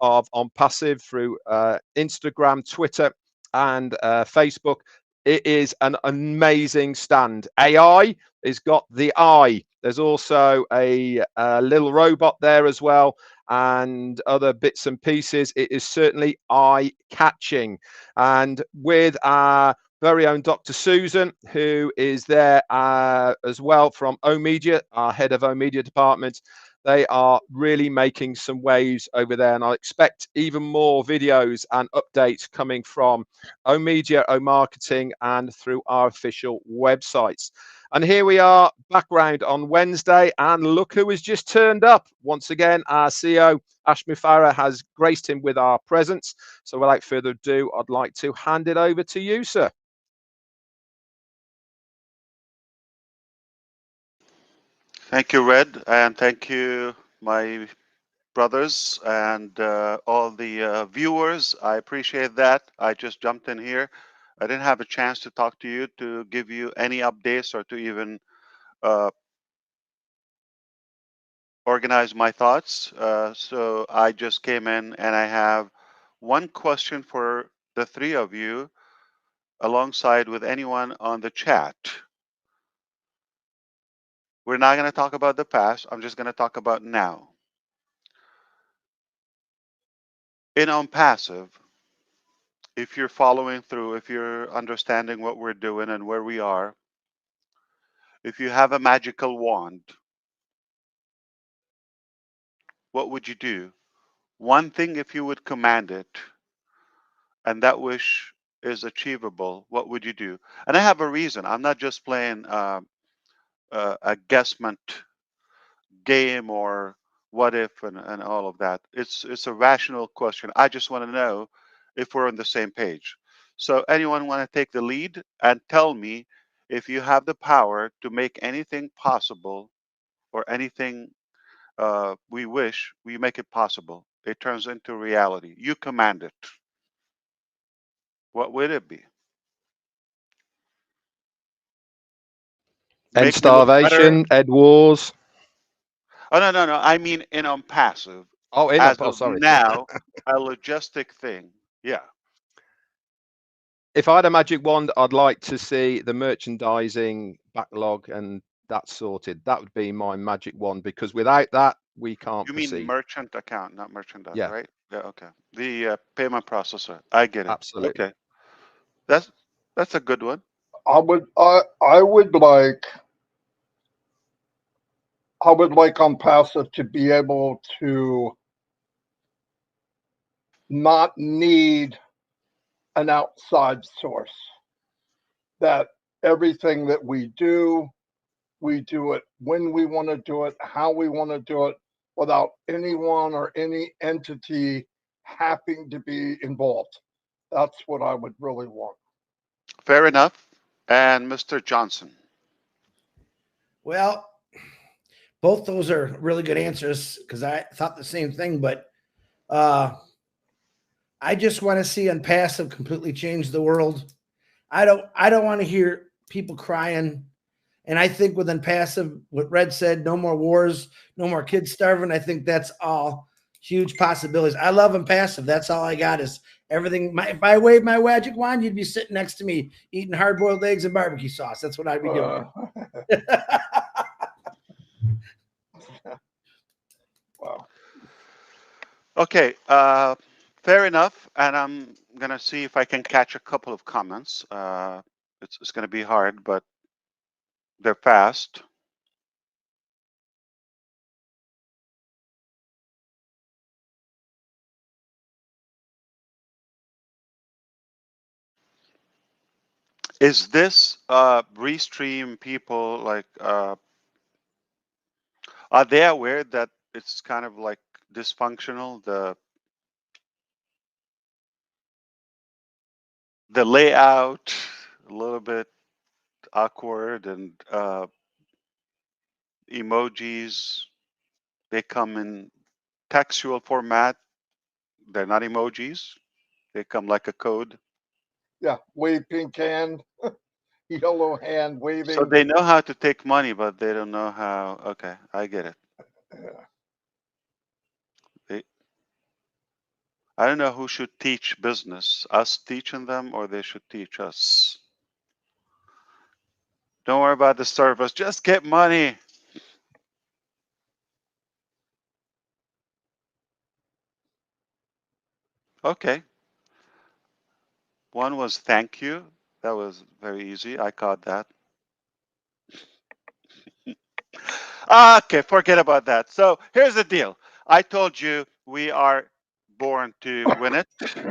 of On Passive through Instagram, Twitter, and Facebook. It is an amazing stand. AI has got the eye. There's also a little robot there as well, and other bits and pieces. It is certainly eye-catching. And with our very own Dr. Susan, who is there as well from O Media, our head of O Media department. They are really making some waves over there, and I expect even more videos and updates coming from O Media, O Marketing, and through our official websites. And here we are, background on Wednesday, and look who has just turned up. Once again, our CEO, Ashmi Farah, has graced him with our presence. So without further ado, I'd like to hand it over to you, sir. Thank you, Red, and thank you, my brothers and all the viewers. I appreciate that. I just jumped in here. I didn't have a chance to talk to you, to give you any updates, or to even organize my thoughts. So I just came in, and I have one question for the three of you, alongside with anyone on the chat. We're not going to talk about the past. I'm just going to talk about now. In On Passive, if you're following through, if you're understanding what we're doing and where we are, if you have a magical wand, what would you do? One thing, if you would command it, and that wish is achievable, what would you do? And I have a reason. I'm not just playing a guessment game or what if and all of that. It's a rational question. I just want to know if we're on the same page. So anyone want to take the lead and tell me, if you have the power to make anything possible, or anything we wish, we make it possible, it turns into reality, you command it, what would it be? End Make me look better? starvation, Ed Wars. Oh, no, I mean in On Passive, Oh, in as up. Oh, of sorry. now, a logistic thing. Yeah. If I had a magic wand, I'd like to see the merchandising backlog and that sorted. That would be my magic wand, because without that, we can't You mean proceed. merchant account, not merchandise, Yeah, right? Yeah, okay. The payment processor. I get it. absolutely. Okay. That's that's a good one. I would like on passive to be able to not need an outside source. That everything that we do it when we want to do it, how we want to do it, without anyone or any entity having to be involved. That's what I would really want. Fair enough. And Mr. Johnson. Well, both those are really good answers, because I thought the same thing, but I just want to see On Passive completely change the world. I don't want to hear people crying. And I think with On Passive, what Red said, no more wars, no more kids starving. I think that's all huge possibilities. I love On Passive. That's all I got is everything. If I waved my magic wand, you'd be sitting next to me eating hard-boiled eggs and barbecue sauce. That's what I'd be doing. Wow. Okay. Fair enough. And I'm gonna see if I can catch a couple of comments. It's gonna be hard, but they're fast. Is this Restream people, like are they aware that it's kind of like dysfunctional, the layout, a little bit awkward, and emojis, they come in textual format, they're not emojis, they come like a code. Yeah, wave pink hand, yellow hand waving. So they know how to take money, but they don't know how. Okay, I get it. Yeah. I don't know who should teach business, us teaching them or they should teach us. Don't worry about the service, just get money. Okay. One was thank you. That was very easy. I caught that. Okay, forget about that. So here's the deal. I told you we are born to win it,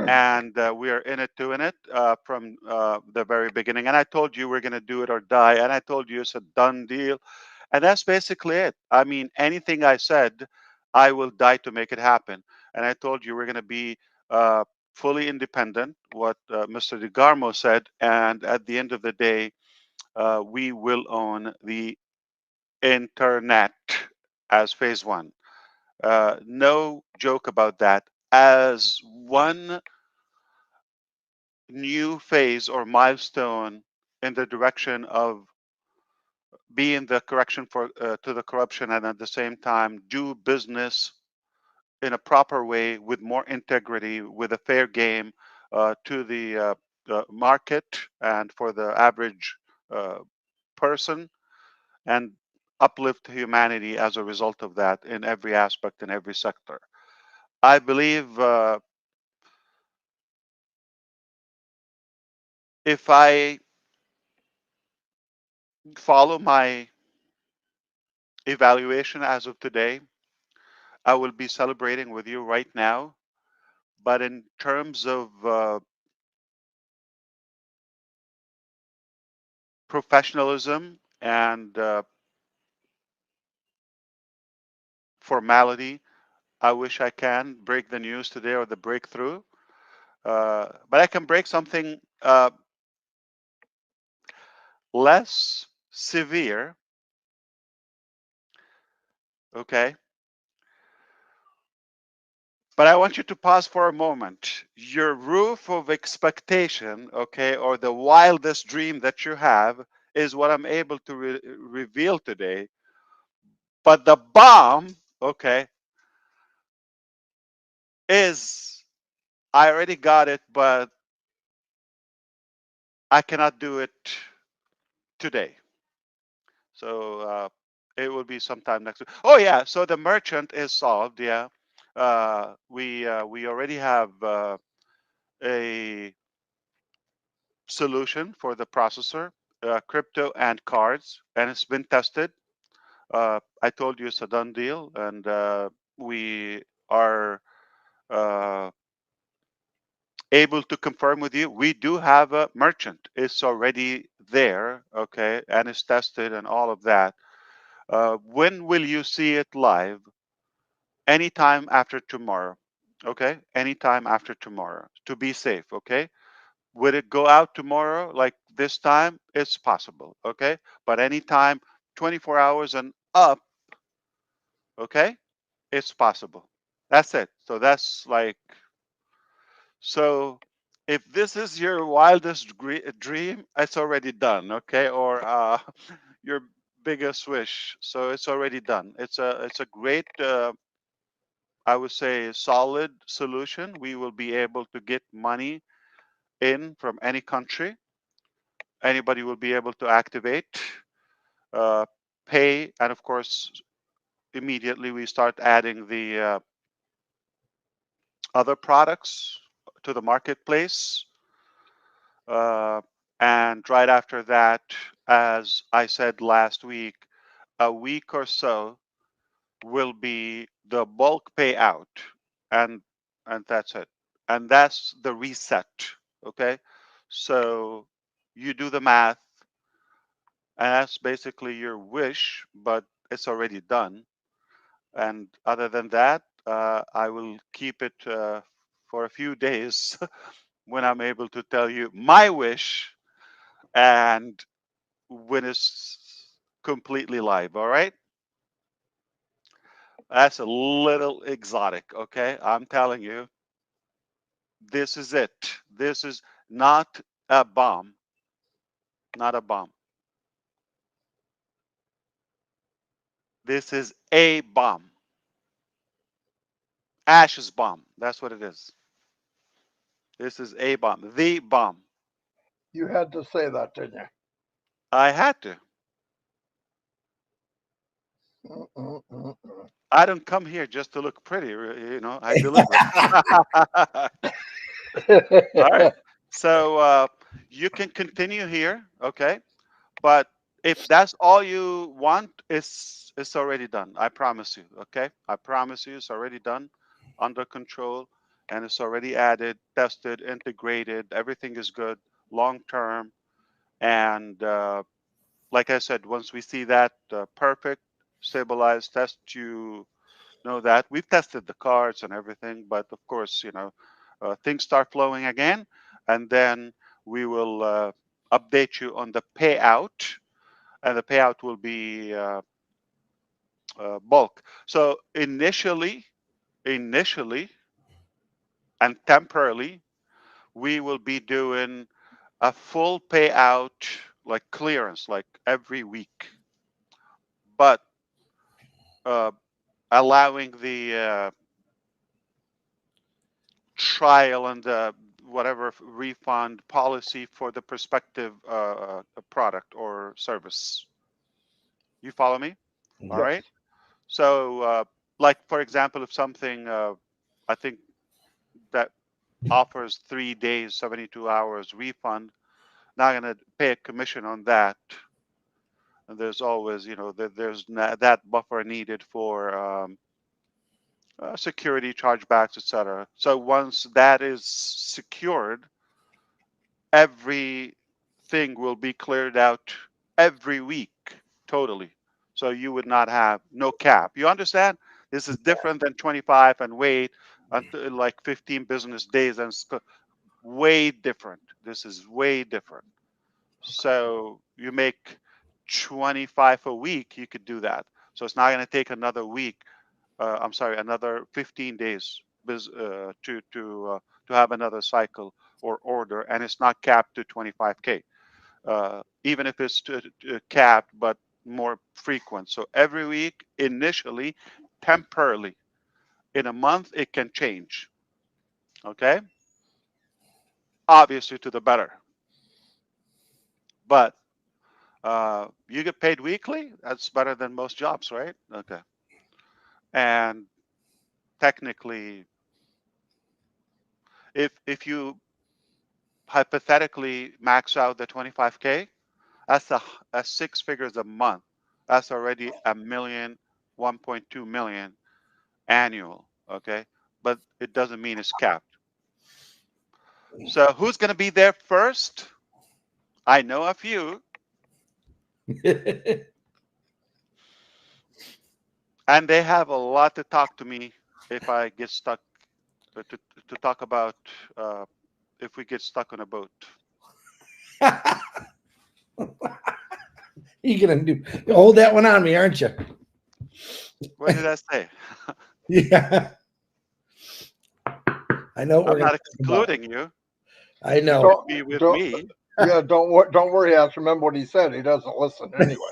and we are in it to win it from the very beginning. And I told you we're going to do it or die. And I told you it's a done deal. And that's basically it. I mean, anything I said, I will die to make it happen. And I told you we're going to be fully independent, what Mr. DeGarmo said. And at the end of the day, we will own the internet as phase one. No joke about that. As one new phase or milestone in the direction of being the correction for to the corruption, and at the same time do business in a proper way with more integrity, with a fair game to the market and for the average uh, person, and uplift humanity as a result of that in every aspect, in every sector. I believe if I follow my evaluation as of today, I will be celebrating with you right now. But in terms of professionalism and formality, I wish I can break the news today or the breakthrough. But I can break something less severe, okay? But I want you to pause for a moment. Your roof of expectation, okay, or the wildest dream that you have is what I'm able to reveal today. But the bomb, okay, is I already got it, but I cannot do it today. So it will be sometime next week. Oh yeah, so the merchant is solved. Yeah, we already have a solution for the processor, crypto and cards, and it's been tested. I told you it's a done deal, and we are able to confirm with you we do have a merchant. It's already there, okay, and it's tested and all of that. When will you see it live? Anytime after tomorrow, okay? Anytime after tomorrow to be safe, okay? Would it go out tomorrow like this time? It's possible, okay? But anytime 24 hours and up, okay? It's possible. That's it. So that's like, so if this is your wildest dream, it's already done, okay? Or your biggest wish, so it's already done. It's a great I would say solid solution. We will be able to get money in from any country. Anybody will be able to activate, uh, pay, and of course, immediately we start adding the other products to the marketplace. Uh, and right after that, as I said last week, a week or so will be the bulk payout, and that's it, and that's the reset. Okay, so you do the math, and that's basically your wish, but it's already done. And other than that, I will keep it for a few days when I'm able to tell you my wish and when it's completely live. All right. That's a little exotic, okay? I'm telling you, this is it. This is not a bomb, not a bomb. This is a bomb. Ash's bomb. That's what it is. This is a bomb, the bomb. You had to say that, didn't you? I had to. Mm-mm-mm-mm. I don't come here just to look pretty, I deliver. All right. So you can continue here, okay? But if that's all you want, it's already done. I promise you, okay? I promise you, it's already done, under control, and it's already added, tested, integrated. Everything is good, long term, and like I said, once we see that perfect, stabilized test, you know that we've tested the cards and everything, but of course, things start flowing again, and then we will update you on the payout, and the payout will be bulk. So initially, and temporarily, we will be doing a full payout, like clearance, like every week, but uh, allowing the trial and whatever refund policy for the prospective product or service. You follow me? All Yes. right. So, like for example, if something I think that offers 3 days, 72 hours refund, not going to pay a commission on that. And there's always, there's that buffer needed for security chargebacks, etc. So once that is secured, everything will be cleared out every week totally. So you would not have no cap. You understand? This is different than 25 and wait until like 15 business days, and way different. This is way different. So you make 25 a week, you could do that. So it's not going to take another week. I'm sorry, another 15 days to have another cycle or order, and it's not capped to 25K. Even if it's capped, but more frequent. So every week, initially, temporarily, in a month, it can change. Okay, obviously to the better, but you get paid weekly. That's better than most jobs, right? Okay, and technically, if you hypothetically max out the 25K, that's 6 figures a month. That's already a million, 1.2 million annual. Okay, but it doesn't mean it's capped. So who's going to be there first? I know a few, and they have a lot to talk to me if I get stuck to talk about if we get stuck on a boat. You're gonna hold that one on me, aren't you? What did I say? Yeah, I know what I'm we're gonna not talk about. excluding you. I know. Don't, Be with don't, me. yeah, don't worry. I have to remember what he said. He doesn't listen anyway.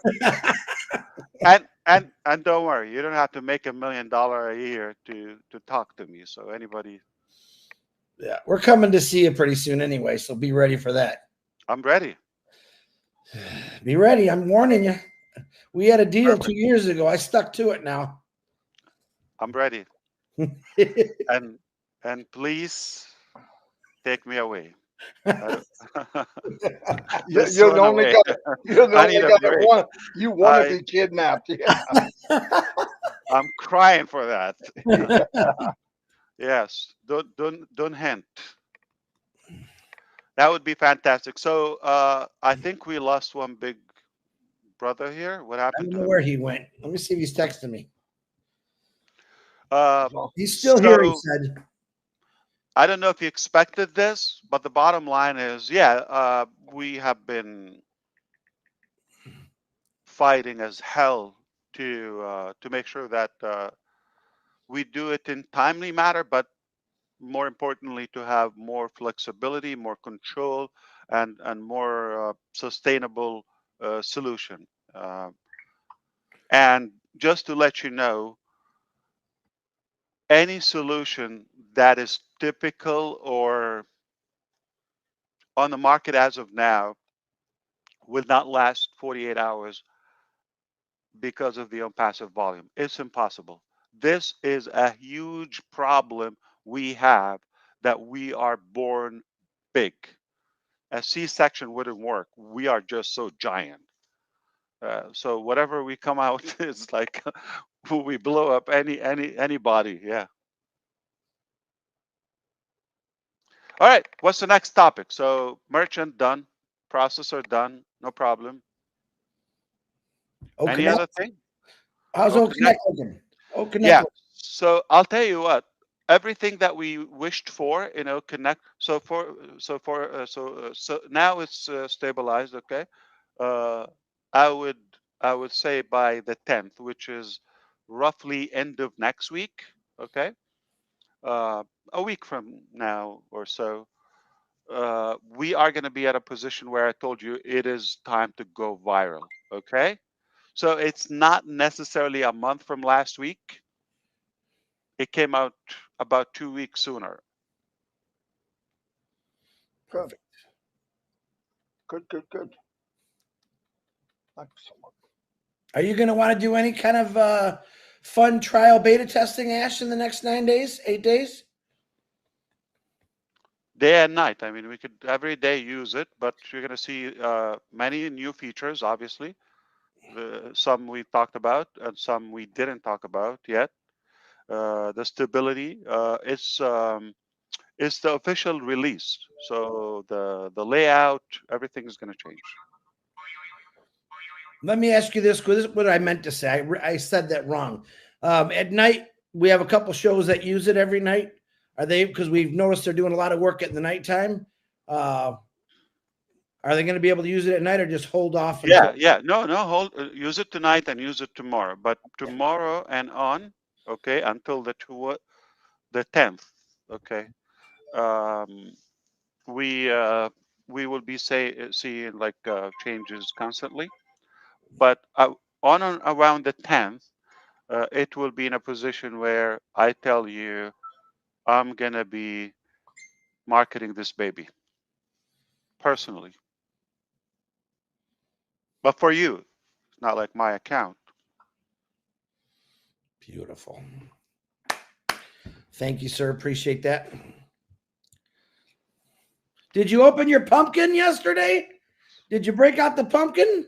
And don't worry, you don't have to make $1 million a year to talk to me. So anybody, Yeah, we're coming to see you pretty soon anyway, so be ready for that. I'm ready. Be ready. I'm warning you. We had a deal Perfect. 2 years ago. I stuck to it now. I'm ready. And please take me away. I Just You run only away. got you I only need a got it break. one. You want to I be kidnapped? Yeah. I'm crying for that. Yeah. Yes. Don't hint. That would be fantastic. So I think we lost one big brother here. What I happened don't to know him? where he went. Let me see if he's texting me. Uh, He's still here, he so said. I don't know if you expected this, but the bottom line is, yeah, we have been fighting as hell to make sure that we do it in timely manner, but more importantly, to have more flexibility, more control, and more sustainable solution. Uh, and just to let you know, any solution that is typical or on the market as of now will not last 48 hours because of the unpassive volume. It's impossible. This is a huge problem we have, that we are born big. A C-section wouldn't work. We are just so giant. So whatever we come out is like we blow up anybody. Yeah. All right. What's the next topic? So merchant done, processor done, no problem. Oh, Any Connect. other thing? How's Oh, old Connect looking? Oh, Connect. Yeah. So I'll tell you what. Everything that we wished for, connect. So now it's stabilized. Okay. Uh, I would I would say by the 10th, which is roughly end of next week. Okay. Uh, a week from now or so, we are going to be at a position where I told you it is time to go viral. Okay. So it's not necessarily a month from last week. It came out about 2 weeks sooner. Good. Good. Excellent. Are you going to want to do any kind of fun trial beta testing, Ash, in the next 9 days, 8 days? Day and night. I mean, we could every day use it, but you're going to see many new features, obviously. Some we talked about and some we didn't talk about yet. The stability is the official release. So the layout, everything is going to change. Let me ask you this, because this is what I meant to say. I said that wrong. At night, we have a couple shows that use it every night. Are they, because we've noticed they're doing a lot of work at the nighttime. Are they going to be able to use it at night, or just hold off? Yeah. No, hold. Use it tonight and use it tomorrow. But tomorrow and on, okay, until the 10th, okay. We will be seeing like changes constantly, but on and around the 10th, it will be in a position where I tell you I'm gonna be marketing this baby personally, but for you, it's not like my account. Beautiful. Thank you, sir. Appreciate that. Did you open your pumpkin yesterday? Did you break out the pumpkin?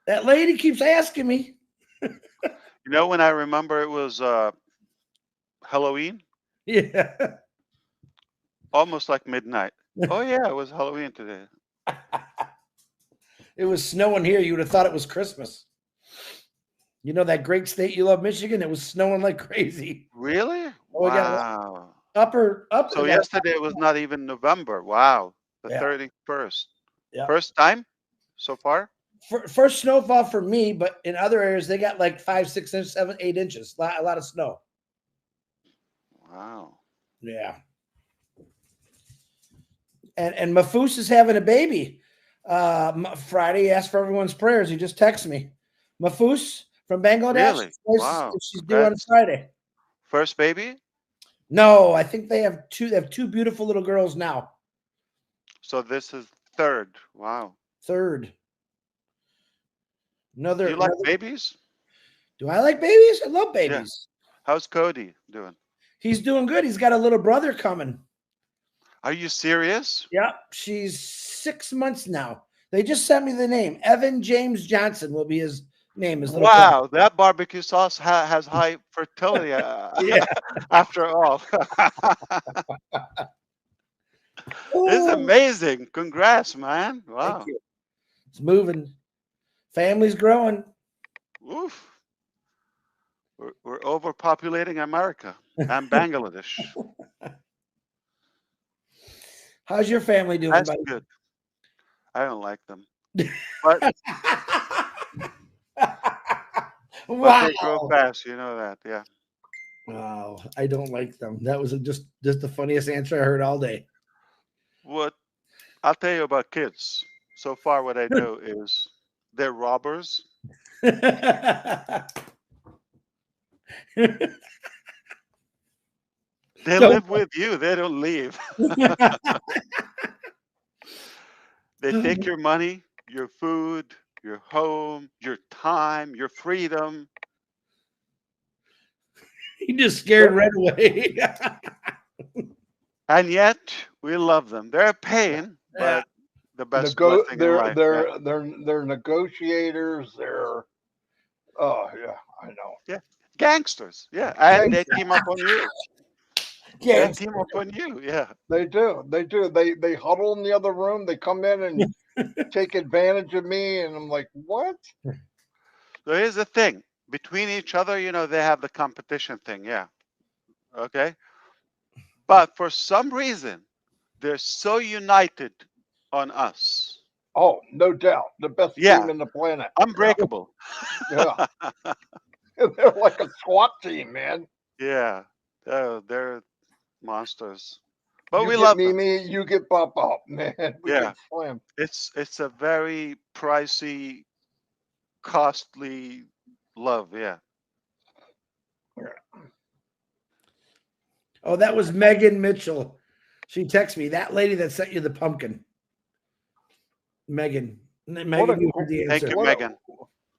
That lady keeps asking me. When I remember it was Halloween, Yeah. almost like midnight. Oh yeah, it was Halloween today. It was snowing here. You would have thought it was Christmas. You know that great state you love, Michigan? It was snowing like crazy. Really? Oh, Wow. Upper. So yesterday was not even November. Wow. The Yeah. 31st. Yeah. First time so far? First snowfall for me, but in other areas, they got like 5, 6 inches, 7, 8 inches. A lot of snow. Wow. Yeah. And Mafus is having a baby. Friday, he asked for everyone's prayers. He just texted me. Mafus from Bangladesh. Really? Wow. She's due on Friday. First baby? No, I think they have two. They have 2 beautiful little girls now. So this is third. Wow. Third. Do you like babies? Do I like babies? I love babies. Yeah. How's Cody doing? He's doing good. He's got a little brother coming. Are you serious? Yeah, she's 6 months now. They just sent me the name. Evan James Johnson will be his name. Wow, that barbecue sauce has high fertility after all. This is amazing. Congrats, man. Wow. Thank you. It's moving. Family's growing. Oof. We're overpopulating America and Bangladesh. How's your family doing? That's good. I don't like them. But, wow. But they grow fast, you know that, yeah. Wow, I don't like them. That was just the funniest answer I heard all day. What I'll tell you about kids. So far, what I know is they're robbers. They live with you. They don't leave. They take your money, your food, your home, your time, your freedom. He just scared right away. And yet we love them. They're a pain, Yeah. but the best blessing in life. Yeah. They're negotiators. They're oh yeah, I know. Yeah. Gangsters. Yeah. And they team up on you. They Yeah. team up on you. Yeah. They do. They do. They huddle in the other room. They come in and take advantage of me, and I'm like, what? So here's the thing. Between each other, they have the competition thing. Yeah. Okay. But for some reason, they're so united on us. Oh, no doubt, the best Yeah. team in the planet. Unbreakable. Yeah, they're like a SWAT team, man. Yeah. They're monsters. But You we get love them. me, you get Pop Up, man. We Yeah. get slammed. It's a very pricey, costly love. Yeah. Oh, that was Megan Mitchell. She texted me, that lady that sent you the pumpkin. Megan. Megan, you heard the Thank answer. you, Megan.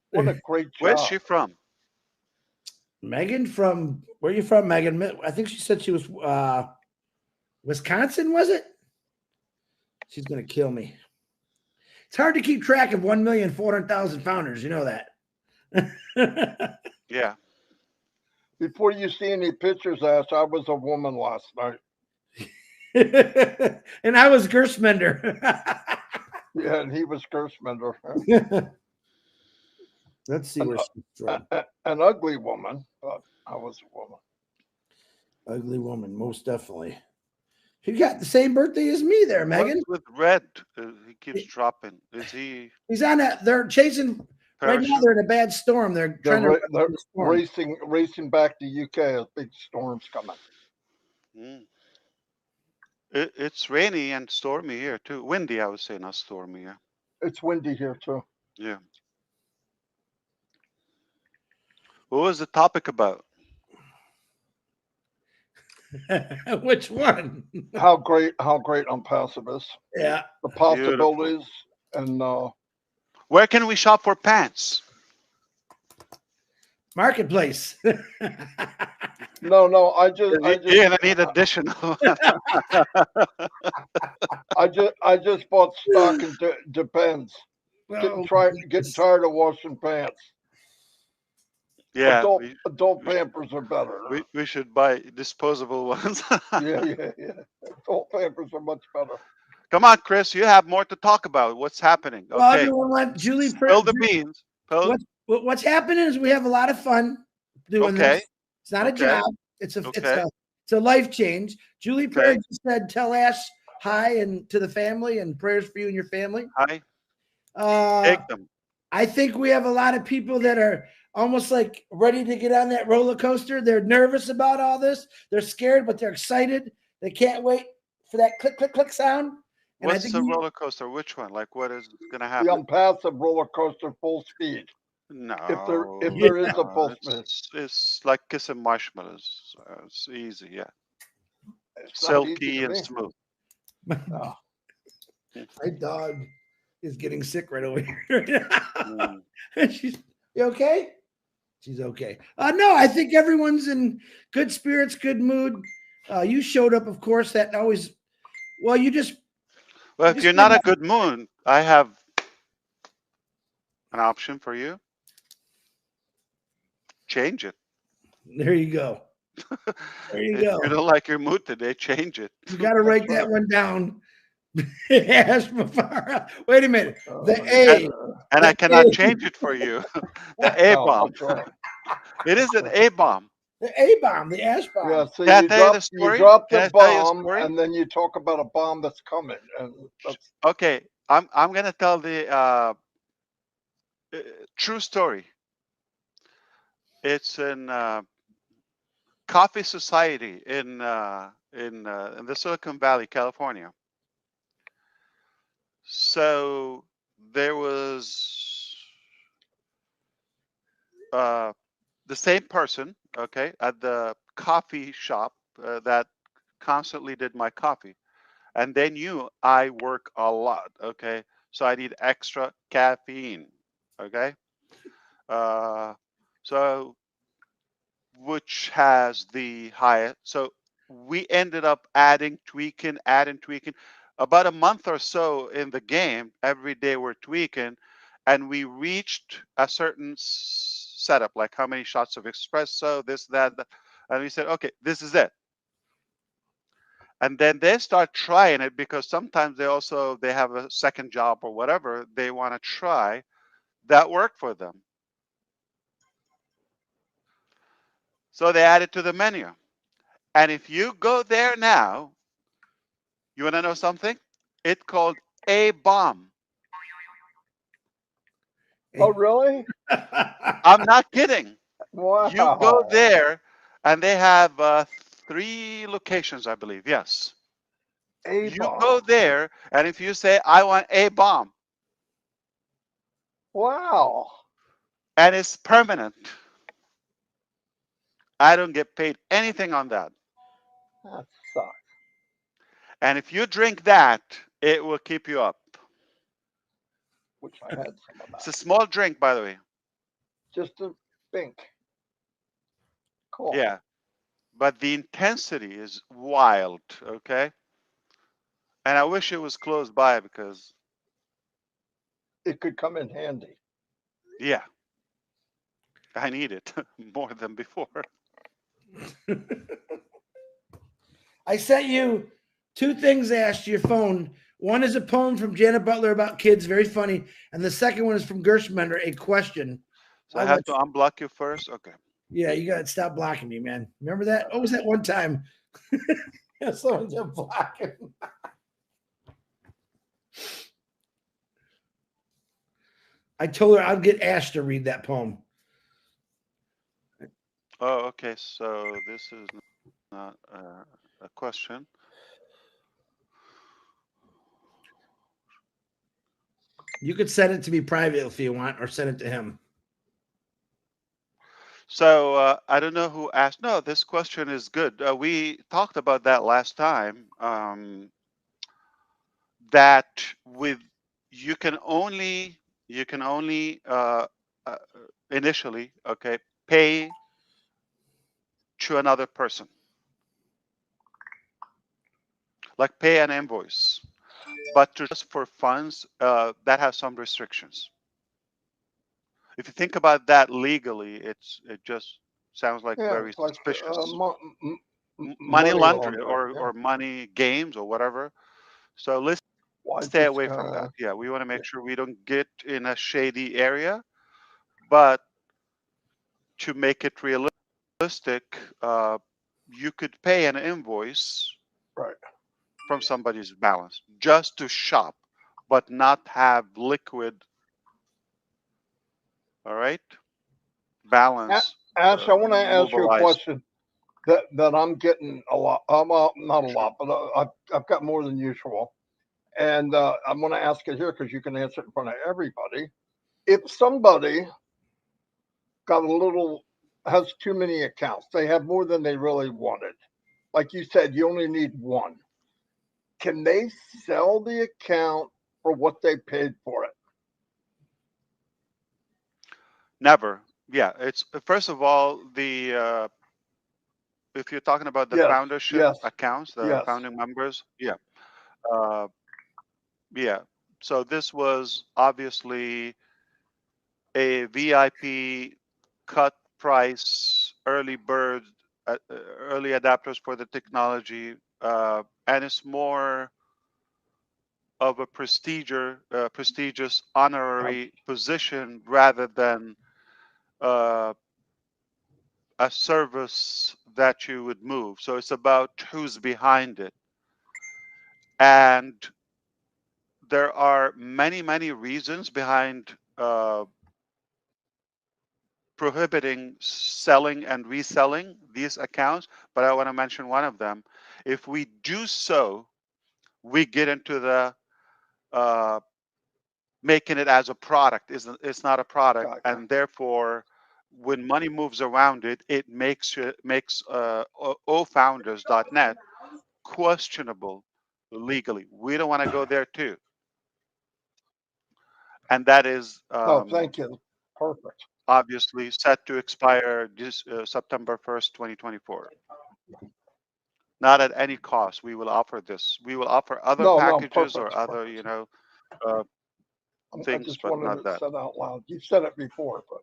What a great job. Where's she from? Megan from, where are you from, Megan? I think she said she was Wisconsin, was it? She's going to kill me. It's hard to keep track of 1,400,000 founders. You know that. Yeah. Before you see any pictures, Ash, I was a woman last night. And I was Gersmender. Yeah, and he was Gersmender. Let's see where she's from. An ugly woman, but I was a woman. Ugly woman, most definitely. You got the same birthday as me there, Megan. What's with Red? He keeps dropping. Is he? He's on that. They're chasing. Right now, they're in a bad storm. They're trying they're racing back to UK as big storms coming. It's rainy and stormy here too. Windy, I would say, not stormy. Yeah. It's windy here too. Yeah. What was the topic about? Which one? How great Unpassive is. Yeah. The possibilities. And where can we shop for pants? Marketplace. No, I just you're gonna need additional. I just bought stock in Depends. Getting tired of washing pants. Yeah, adult Pampers are better. We should buy disposable ones. yeah. Adult Pampers are much better. Come on, Chris. You have more to talk about. What's happening? Well, okay. everyone let Julie spill the beans. What's happening is we have a lot of fun doing this. It's not a job. It's a life change. Julie Perry just said, "Tell Ash hi and to the family and prayers for you and your family." Hi. Take them. I think we have a lot of people that are almost like ready to get on that roller coaster. They're nervous about all this. They're scared, but they're excited. They can't wait for that click, click, click sound. And what's the roller coaster? Which one? Like, what is going to happen? The Unpassive roller coaster, full speed. No. If there is a full speed, it's like kissing marshmallows. It's easy, yeah. It's silky and smooth. Oh. My dog is getting sick right over here. She's you okay? She's okay. No, I think everyone's in good spirits, good mood. You showed up, of course. That always. Well, if you're not a good mood, I have an option for you. Change it. There you go. There you go. If you don't like your mood today, change it. You got to write that one down. Wait a minute. The A. And I cannot change it for you. The A bomb. It is an A bomb. The A bomb, the Ash bomb. Yeah, so you drop the bomb, and then you talk about a bomb that's coming. And okay, I'm gonna tell the true story. It's in Coffee Society in the Silicon Valley, California. So there was the same person, okay, at the coffee shop that constantly did my coffee, and they knew I work a lot, okay. so I need extra caffeine. Okay. So which has the highest? So we ended up adding, tweaking, About a month or so in the game, every day we're tweaking, and we reached a certain setup, like how many shots of espresso, this, that, and we said, okay, this is it. And then they start trying it because sometimes they have a second job or whatever they want to try that worked for them. So they add it to the menu. And if you go there now, you want to know something? It's called a bomb. Oh, really? I'm not kidding. Wow. You go there, and they have 3 locations, I believe. Yes. A You go bomb. there, and if you say, I want a bomb, Wow. and it's permanent, I don't get paid anything on that. That sucks. And if you drink that, it will keep you up. Wish I had some of It's a that. small drink, by the way. Just a think. Cool. Yeah. But the intensity is wild, okay? And I wish it was close by because, It could come in handy. yeah, I need it more than before. I sent you 2 things, Ash, to your phone. One is a poem from Janet Butler about kids, very funny. And the second one is from Gershmender, a question. So I have to unblock you first? Okay. Yeah, you got to stop blocking me, man. Remember that? What was that one time? Someone just blocking. I told her I'd get Ash to read that poem. Oh, okay. So this is not a question. You could send it to me private if you want, or send it to him. So I don't know who asked. No, this question is good. We talked about that last time. That with you can only initially, okay, pay to another person, like pay an invoice, but to just for funds, that has some restrictions. If you think about that legally, it just sounds like Yeah, very it's like suspicious. Money money laundering laundering. Yeah. or money games or whatever. So let's Why stay just away from that. Yeah, we want to yeah. make sure we don't get in a shady area, but to make it realistic, you could pay an invoice Right. from somebody's balance just to shop, but not have liquid. All right, balance. Ash, I want to ask you a Mobilized. question that I'm getting a lot. Not a lot, but I've got more than usual, and I'm going to ask it here because you can answer it in front of everybody. If somebody got a little has too many accounts, they have more than they really wanted. Like you said, you only need one. Can they sell the account for what they paid for it? Never. Yeah, it's first of all the if you're talking about the Yes, foundership yes, accounts, the yes. founding members, yeah, uh, yeah. So this was obviously a VIP cut price, early bird, early adapters for the technology, and it's more of a prestigious honorary position rather than uh, a service that you would move. So it's about who's behind it. And there are many reasons behind prohibiting selling and reselling these accounts, but I want to mention one of them. If we do so, we get into the uh, making it as a product. It's not a product, Gotcha. and therefore, when money moves around it, it makes ofounders.net questionable legally. We don't want to go there too. and that is No, thank you. Perfect. obviously set to expire September 1st, 2024. Not at any cost. We will offer this. We will offer other No, packages or perfect. other, uh, I things, just but wanted not it that. said out loud. You've said it before, but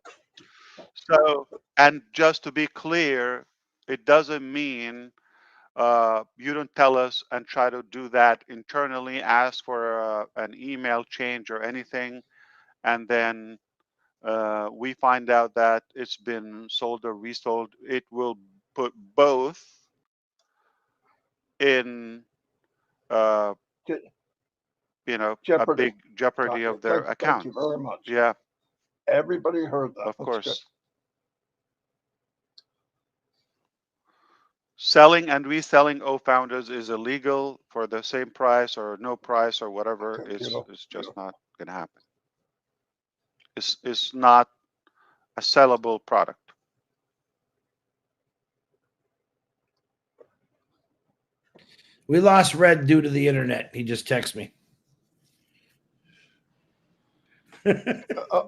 So, and just to be clear, it doesn't mean you don't tell us and try to do that internally, ask for an email change or anything, and then we find out that it's been sold or resold. It will put both in, uh, Je- a Jeopardy. big jeopardy Gotcha. of their Thank you accounts. very much. Yeah, Everybody heard that. of That's good. course. Selling and reselling O-founders is illegal for the same price or no price or whatever. Okay, It's beautiful. it's just not going to happen. It's not a sellable product. We lost Red due to the internet. He just texted me.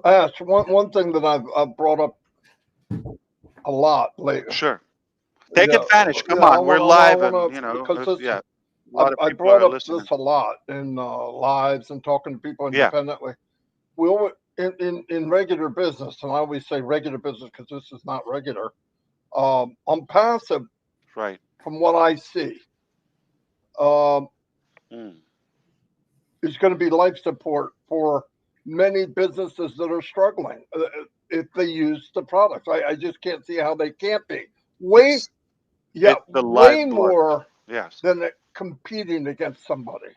Ash, one thing that I've brought up a lot lately. Sure. Take Yeah, advantage. Come yeah, on, we're live, wanna, and because yeah, a lot of I people are brought up listening. this a lot in lives and talking to people Yeah. independently. We always, in regular business, and I always say regular business because this is not regular. On passive, Right. from what I see, um, Mm. is going to be life support for many businesses that are struggling if they use the products. I just can't see how they can't be. It's the Way lifeblood. more Yes. than competing against somebody.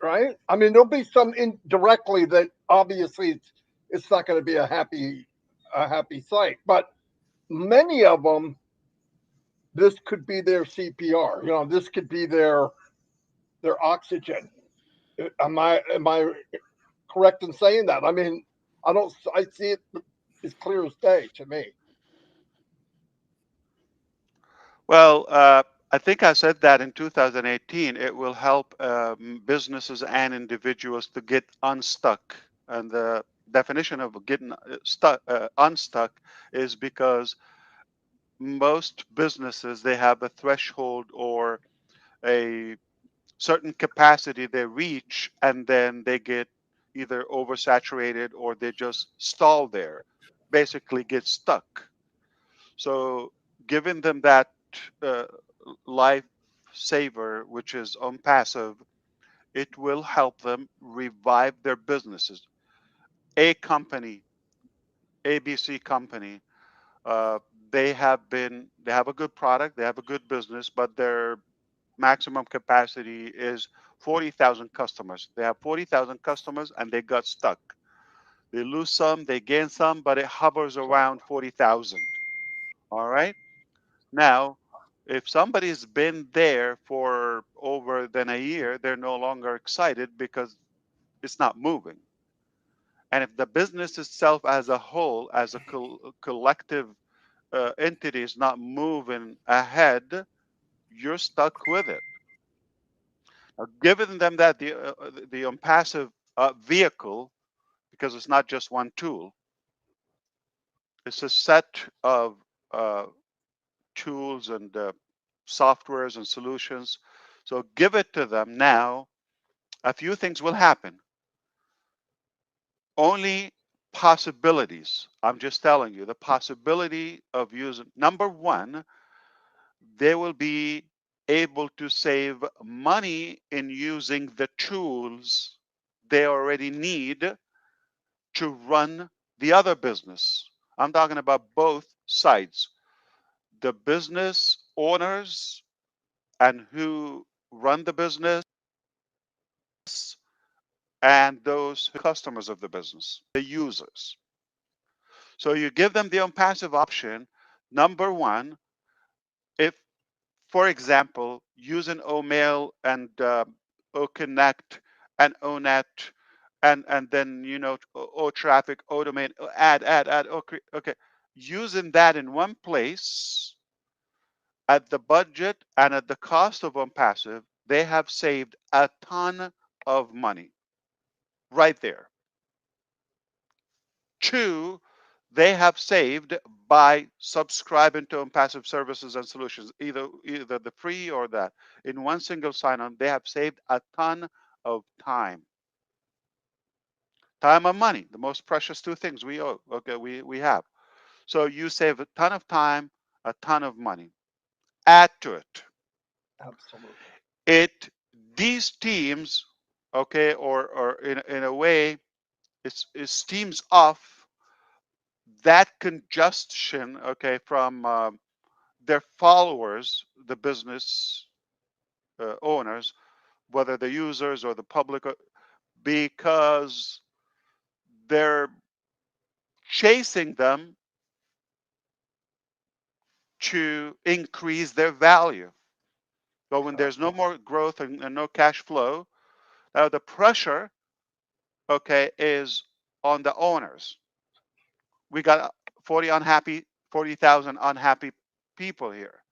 Right? I mean, there'll be some indirectly that obviously it's not going to be a happy site, but many of them, this could be their CPR. This could be their oxygen. Am I correct in saying that? I mean, I see it as clear as day to me. Well, I think I said that in 2018. It will help businesses and individuals to get unstuck. And the definition of getting unstuck is because most businesses, they have a threshold or a certain capacity they reach, and then they get either oversaturated or they just stall there, basically get stuck. So giving them that uh, life saver, which is on passive, it will help them revive their businesses. A company, ABC company, uh, they have a good product, they have a good business, but their maximum capacity is 40,000 customers. They have 40,000 customers and they got stuck. They lose some, they gain some, but it hovers around 40,000. All right. Now, if somebody's been there for over than a year, they're no longer excited because it's not moving. And if the business itself as a whole, as a collective entity is not moving ahead, you're stuck with it. Giving them that the passive vehicle, because it's not just one tool, it's a set of uh, tools and softwares and solutions. So give it to them now. A few things will happen. Only possibilities. I'm just telling you the possibility of using. Number one, they will be able to save money in using the tools they already need to run the other business. I'm talking about both sides, the business owners and who run the business, and those customers of the business, the users. So you give them the passive option. Number one, if, for example, using OMail and OConnect and ONet and then O traffic, O domain, add. Okay, using that in one place at the budget and at the cost of passive, they have saved a ton of money. right there. Two, they have saved by subscribing to passive services and solutions, either the free or that. In one single sign-on, they have saved a ton of time. Time and money, the most precious two things we owe. Okay, we have. So you save a ton of time, a ton of money. Add to it. Absolutely. It these teams, okay, or in a way, it steams off that congestion, okay, from their followers, the business owners, whether the users or the public, because they're chasing them to increase their value. But when there's no more growth and no cash flow, now the pressure, okay, is on the owners. We got 40,000 unhappy people here.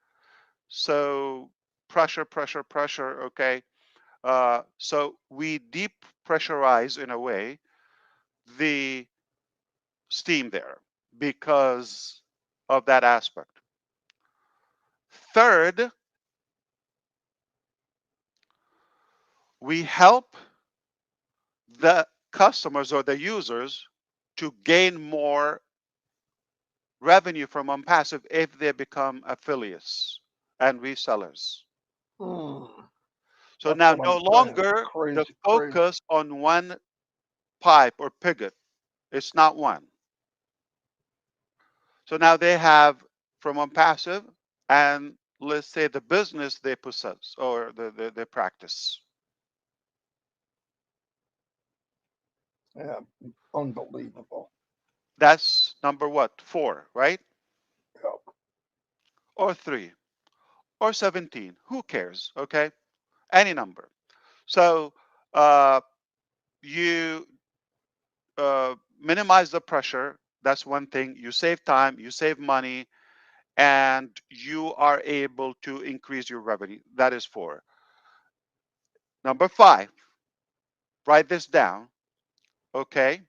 So pressure, pressure, pressure. Okay. So we depressurize in a way the steam there because of that aspect. Third, we help the customers or the users to gain more revenue from passive if they become affiliates and resellers. Mm, So that's now what no I'm saying. longer the Crazy, crazy. focus on one pipe or pivot. It's not one. So now they have from passive and let's say the business they possess or they practice. Yeah, unbelievable. That's number what? 4, right? Yep. Or 3 or 17. Who cares? Okay. Any number. So you minimize the pressure. That's one thing. You save time, you save money, and you are able to increase your revenue. That is 4. Number 5, write this down. Okay.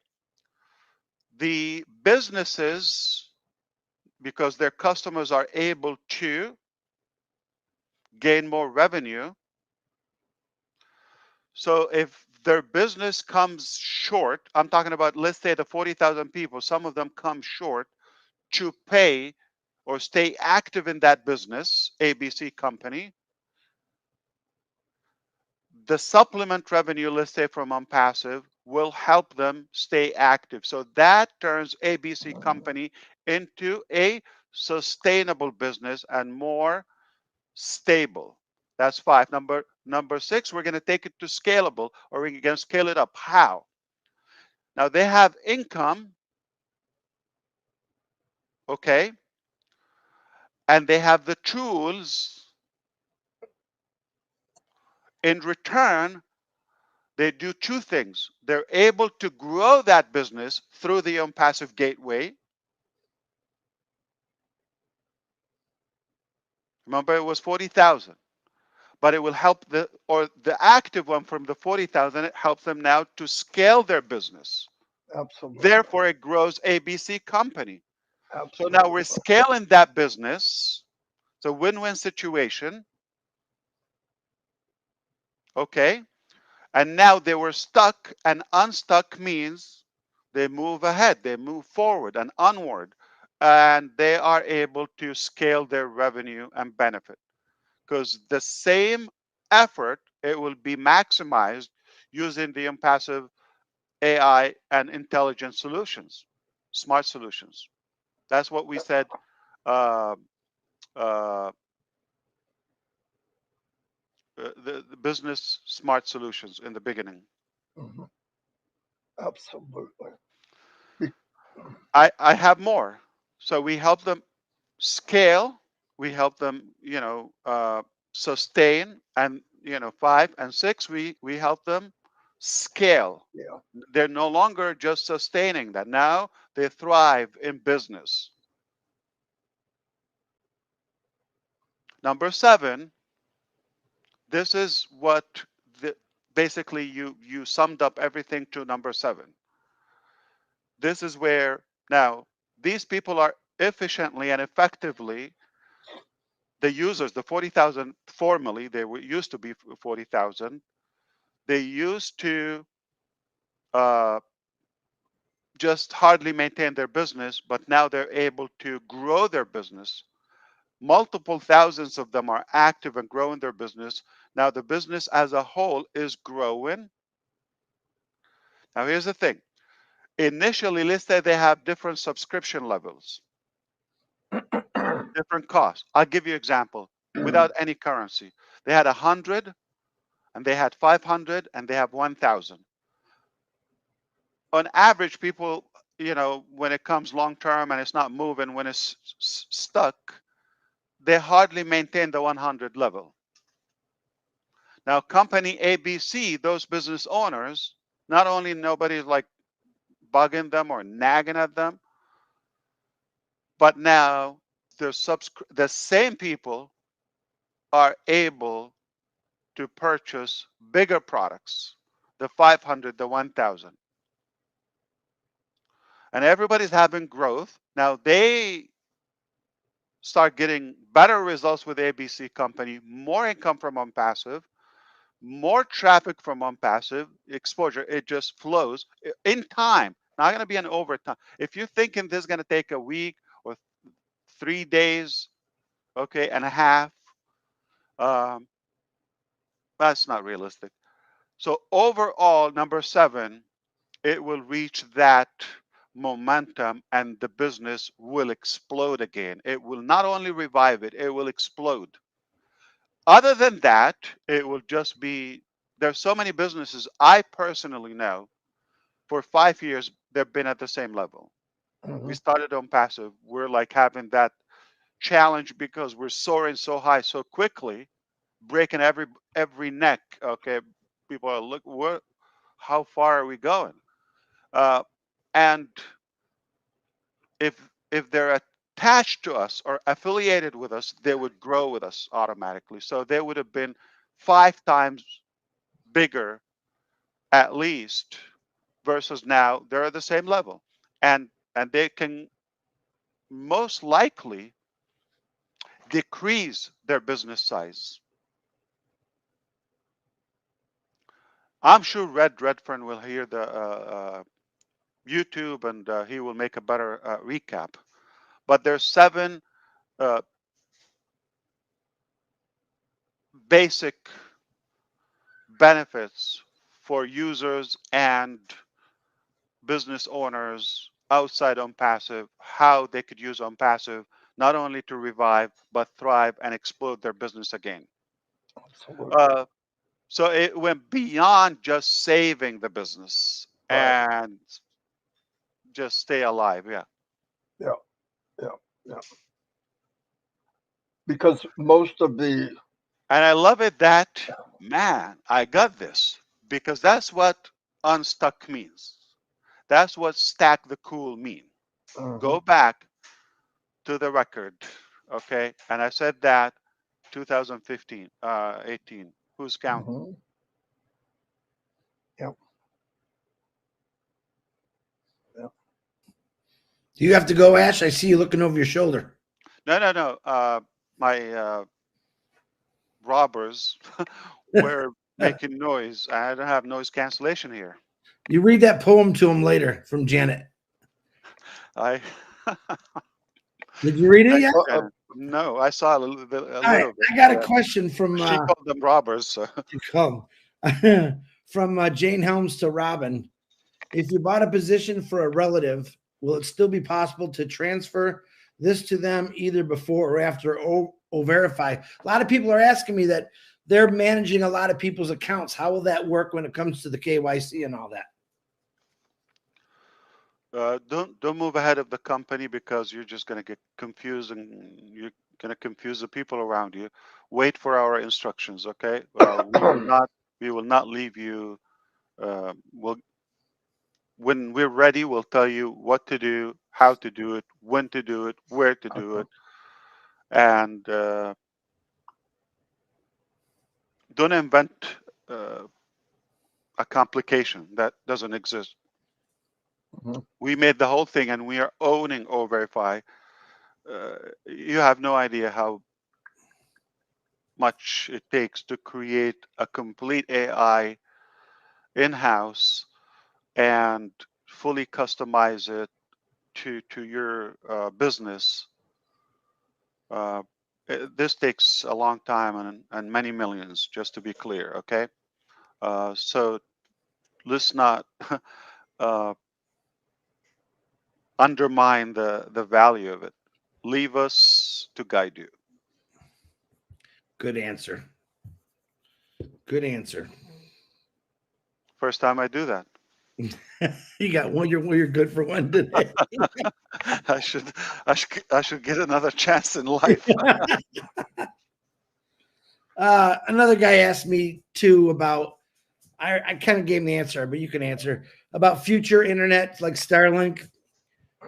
The businesses, because their customers are able to gain more revenue. So if their business comes short, I'm talking about, let's say the 40,000 people, some of them come short to pay or stay active in that business, ABC company. The supplement revenue, let's say from passive, will help them stay active. So that turns ABC company into a sustainable business and more stable. That's 5. Number 6, we're going to take it to scalable, or we're going to scale it up. How? Now they have income, okay, and they have the tools. In return, they do 2 things. They're able to grow that business through the passive gateway. Remember, it was 40,000, but it will help the active one from the 40,000. It helps them now to scale their business. Absolutely. Therefore, it grows ABC company. So Absolutely. now we're scaling that business. It's a win-win situation. Okay. And now they were stuck, and unstuck means they move ahead, they move forward and onward, and they are able to scale their revenue and benefit. Because the same effort, it will be maximized using the passive AI and intelligent solutions, smart solutions. That's what we said. Uh, uh, the business smart solutions in the beginning. Mhm. Absolutely. Be- I have more. So we help them scale. We help them, sustain, and 5 and 6, we help them scale. yeah. They're no longer just sustaining that. Now they thrive in business. Number 7, this is what basically you summed up everything to number 7. This is where now these people are efficiently and effectively, the users, the 40,000 formerly, they were used to be 40,000. They used to uh, just hardly maintain their business, but now they're able to grow their business. Multiple thousands of them are active and growing their business. Now the business as a whole is growing. Now here's the thing. Initially, let's say they have different subscription levels, different costs. I'll give you an example without any currency. They had 100 and they had 500 and they have 1,000. On average, people, when it comes long term and it's not moving, when it's stuck, they hardly maintain the 100 level. Now, company ABC, those business owners, not only nobody's like bugging them or nagging at them, but now the same people are able to purchase bigger products, the 500, the 1,000. And everybody's having growth. Now they start getting better results with ABC company, more income from OnPassive, more traffic from OnPassive exposure. It just flows in time. Not going to be an overtime. If you're thinking this is going to take a week or 3 days, okay, and a half, um, that's not realistic. So overall, number 7, it will reach that momentum and the business will explode again. It will not only revive it, it will explode. Other than that, it will just be, there's so many businesses I personally know for 5 years, they've been at the same level. We started OnPassive. We're like having that challenge because we're soaring so high so quickly, breaking every neck. Okay, people are how far are we going? And if they're attached to us or affiliated with us, they would grow with us automatically. So they would have been 5 times bigger at least, versus now they're at the same level, and they can most likely decrease their business size. I'm sure Redfern will hear the YouTube and he will make a better recap. But there's 7 basic benefits for users and business owners outside OnPassive, how they could use OnPassive not only to revive but thrive and explode their business again. So it went beyond just saving the business and just stay alive. Yeah. Because most of the And I love it that, man, I got this, because that's what unstuck means. That's what stack the cool mean. Go back to the record, okay? And I said that 2015, 18. Who's counting? Do you have to go, Ash? I see you looking over your shoulder. No. My robbers were making noise. I don't have noise cancellation here. You read that poem to him later from Janet. Did you read it yet? No, I saw a little bit. I got a question from. She called them robbers. So. From Jane Helms to Robin. If you bought a position for a relative, will it still be possible to transfer this to them either before or after O-Verify? A lot of people are asking me that they're managing a lot of people's accounts. How will that work when it comes to the KYC and all that? Don't move ahead of the company because you're just going to get confused and you're going to confuse the people around you. Wait for our instructions, okay? We will not leave you. When we're ready, we'll tell you what to do, how to do it, when to do it, where to do it, and don't invent a complication that doesn't exist. Mhm. We made the whole thing, and we are owning O-Verify. You have no idea how much it takes to create a complete AI in-house and fully customize it to your business. Uh, this takes a long time and many millions, just to be clear. Okay, so let's not uh, undermine the value of it. Leave us to guide you. Good answer. Good answer. First time I do that. You got one. You're good for one today. I should I should get another chance in life. Another guy asked me too about. I kind of gave him the answer, but you can answer about future internet like Starlink.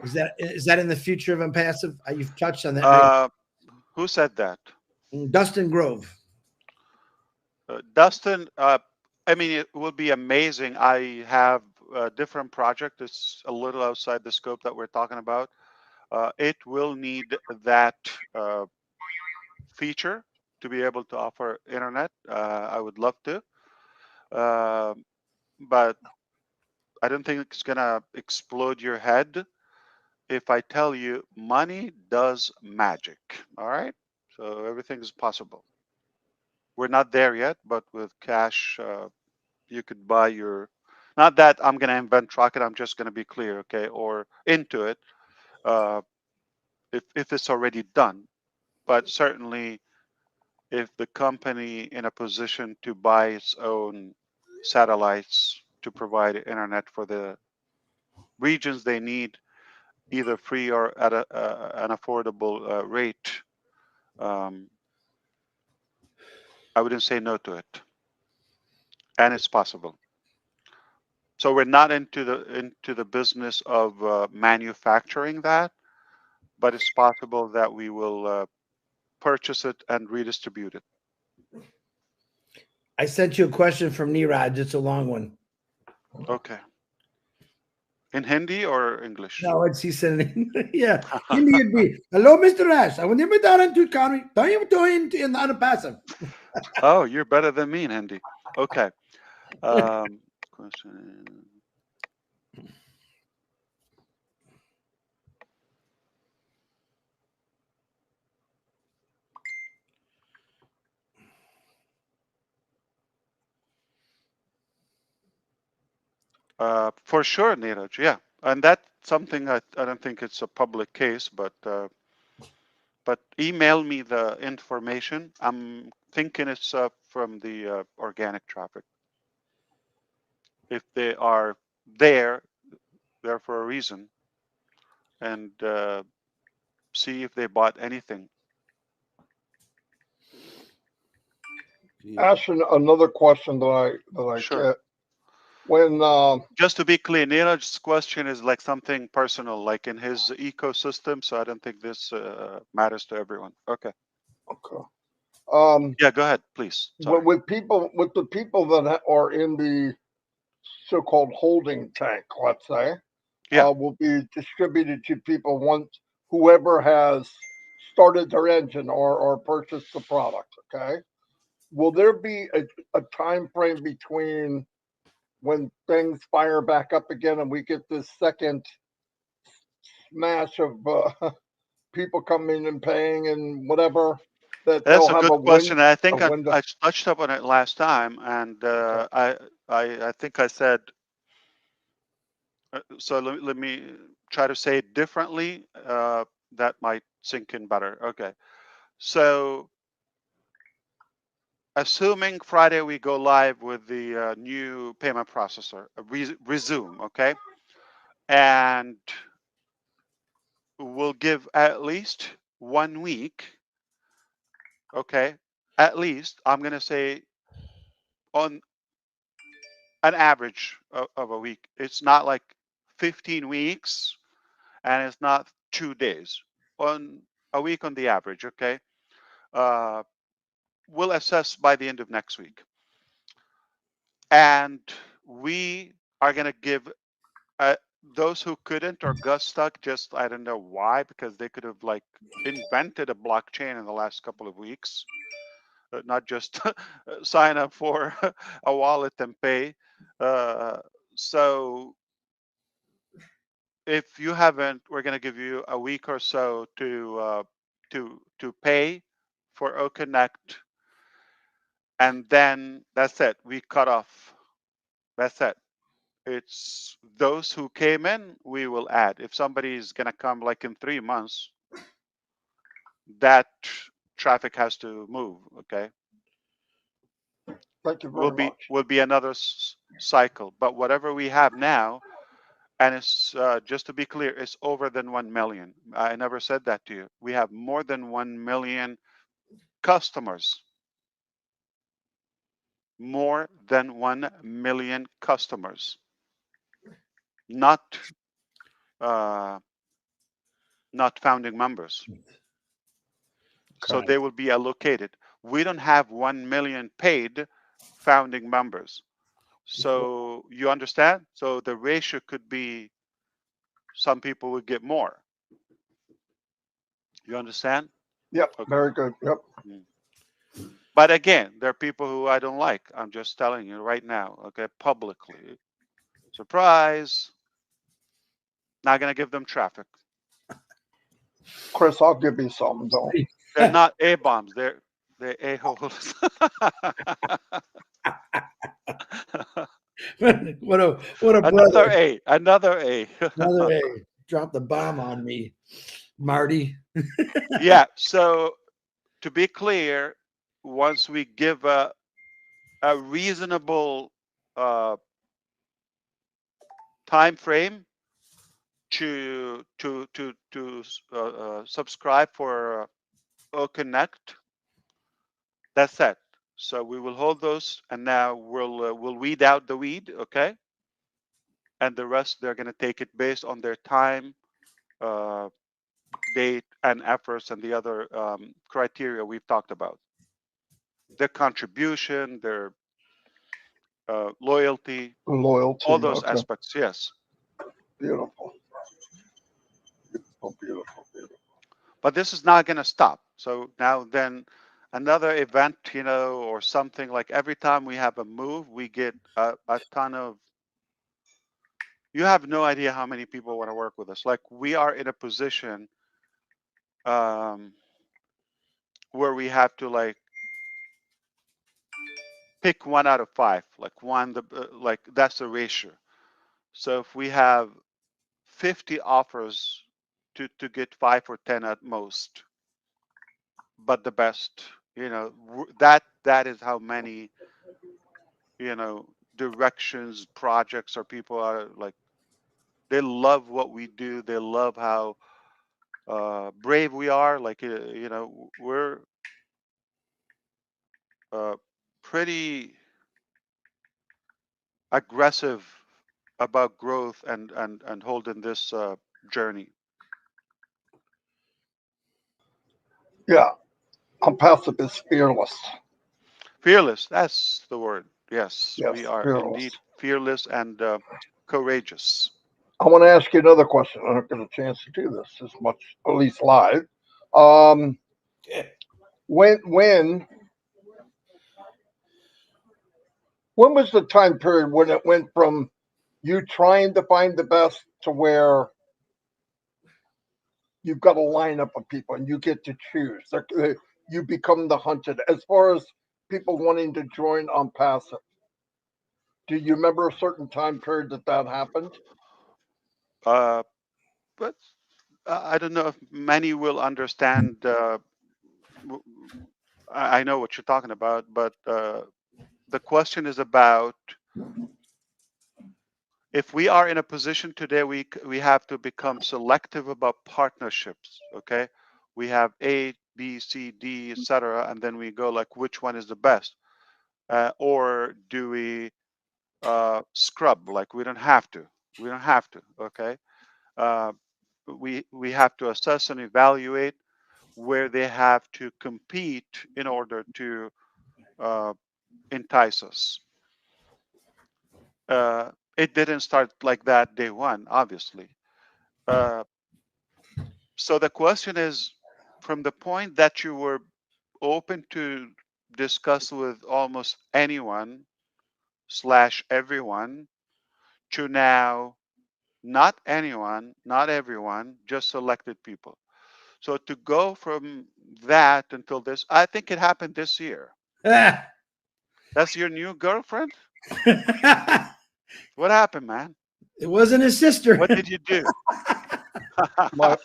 Is that in the future of Impassive? You've touched on that. Uh, who said that? Dustin Grove. Dustin, I mean, it would be amazing. I have a different project. It's a little outside the scope that we're talking about. It will need that feature to be able to offer internet. I would love to, but I don't think it's gonna explode your head if I tell you money does magic. All right, so everything is possible. We're not there yet, but with cash, you could buy your. Not that I'm gonna invent rocket. I'm just gonna be clear, okay? Or into it, uh, if it's already done. But certainly, if the company in a position to buy its own satellites to provide internet for the regions they need, either free or at an affordable rate, um, I wouldn't say no to it, and it's possible. So we're not into the business of manufacturing that, but it's possible that we will purchase it and redistribute it. I sent you a question from Niraj. It's a long one. Okay. In Hindi or English? No, it's he said it. Yeah. Hindi would be, hello, Mr. Rash. I want to be done to economy. Don't you doing in the passive? Oh, you're better than me in Hindi. Okay. Question. For sure, Neeraj. Yeah, and that's something I don't think it's a public case, but email me the information. I'm thinking it's from the organic traffic. If they are there, they're for a reason, and see if they bought anything. Ashton, another question that I Sure. get when Just to be clear, Neeraj's question is like something personal, like in his ecosystem. So I don't think this matters to everyone. Okay. okay, Yeah, go ahead, please. Sorry. with the people that are in the so-called holding tank, let's say, Yeah. will be distributed to people once whoever has started their engine or purchased the product. Okay, will there be a time frame between when things fire back up again and we get this second smash of people coming and paying and whatever, that That's they'll a have good question. I a think window? I touched up on it last time, and Okay. I think I said so. Let me try to say it differently. That might sink in better. Okay. So, assuming Friday we go live with the new payment processor, resume, okay, and we'll give at least 1 week, okay, at least I'm gonna say on an average of a week. It's not like 15 weeks and it's not 2 days. On a week on the average, okay? Uh, we'll assess by the end of next week. And we are going to give those who couldn't or got stuck, just I don't know why, because they could have like invented a blockchain in the last couple of weeks, not just sign up for a wallet and pay. So if you haven't, we're going to give you a week or so to pay for OConnect, and then that's it. We cut off. That's it. It's those who came in, we will add. If somebody is going to come like in 3 months, that traffic has to move. Okay, Thank you very much. will be another cycle. But whatever we have now, and it's just to be clear, it's over than 1 million. I never said that to you. We have more than 1 million customers. More than 1 million customers, not uh, not founding members. So Okay. they will be allocated. We don't have 1 million paid founding members. So you understand? So the ratio could be some people would get more. You understand? Yep. Okay. Very good. Yep. But again, there are people who I don't like. I'm just telling you right now, okay, publicly. Surprise. Not going to give them traffic. Chris, I'll give you some though. They're not A-bombs. They're A-holes. what a Another brother. A. Another A. Another A. Drop the bomb on me, Marty. Yeah. So to be clear, once we give a reasonable time frame to subscribe for Connect, that's it. So we will hold those, and now we'll weed out the weed, okay? And the rest they're going to take it based on their time, date, and efforts, and the other criteria we've talked about. Their contribution, their loyalty, Loyalty. all those Okay. aspects. Yes, Beautiful. Beautiful. but this is not going to stop. So now then, another event, you know, or something like every time we have a move, we get a ton of. You have no idea how many people want to work with us. Like we are in a position where we have to like pick 1 out of 5, like like that's the ratio. So if we have 50 offers to get 5 or 10 at most, but the best, you know, that is how many, you know, directions, projects, or people are like, they love what we do. They love how brave we are. Like, you know, we're pretty aggressive about growth and holding this journey. Yeah. Passive is fearless. Fearless, that's the word. Yes, Yes. we are Fearless. indeed fearless and courageous. I want to ask you another question. I don't get a chance to do this as much, at least live. Um, when was the time period when it went from you trying to find the best to where you've got a lineup of people and you get to choose? You become the hunted. As far as people wanting to join on passive, do you remember a certain time period that happened? But I don't know if many will understand. I know what you're talking about, but the question is about if we are in a position today, we have to become selective about partnerships. Okay, we have A, B, C, D, etc., and then we go like which one is the best, or do we scrub? Like we don't have to. We don't have to. Okay, uh, we have to assess and evaluate where they have to compete in order to uh, entice us. It didn't start like that day one, obviously. Uh, so the question is, from the point that you were open to discuss with almost anyone slash everyone, to now not anyone, not everyone, just selected people. So to go from that until this, I think it happened this year. That's your new girlfriend? It What happened, man? wasn't his sister. What did you do? My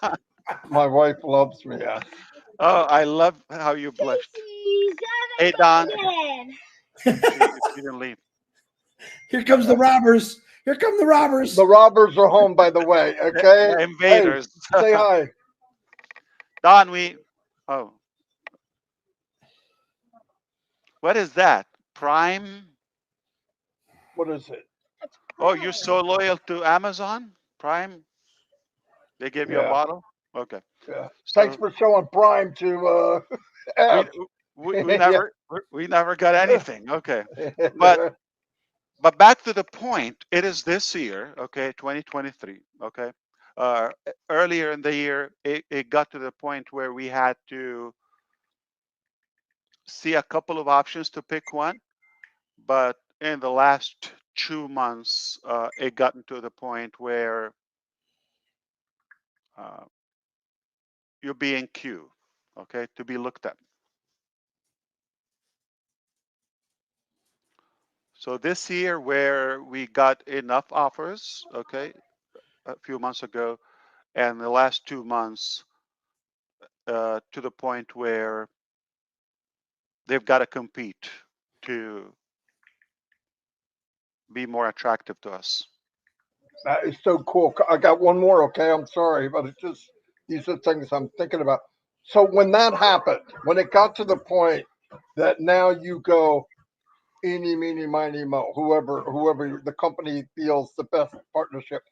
my wife loves me. Yes. Oh, I love how you blushed. Hey, Don, she didn't leave. Here comes the robbers. Here come the robbers. The robbers are home, by the way. Okay. The Hey, invaders. say hi. Don, oh, what is that? Prime? What is it? Oh, you're so loyal to Amazon? Prime? They give you a Yeah. bottle? Okay. Yeah. Thanks So for showing Prime to we F. we Yeah. never got anything. Okay. But back to the point, it is this year, okay, 2023, okay. Earlier in the year, it got to the point where we had to see a couple of options to pick one. But in the last 2 months, it gotten to the point where uh, you're being queued, okay, to be looked at. So this year, where we got enough offers, okay, a few months ago, and the last 2 months, to the point where they've got to compete to be more attractive to us. That is so cool. I got one more, okay? I'm sorry, but it just these are things I'm thinking about. So when that happened, when it got to the point that now you go eeny, meeny, miny, mo, whoever the company feels the best partnership.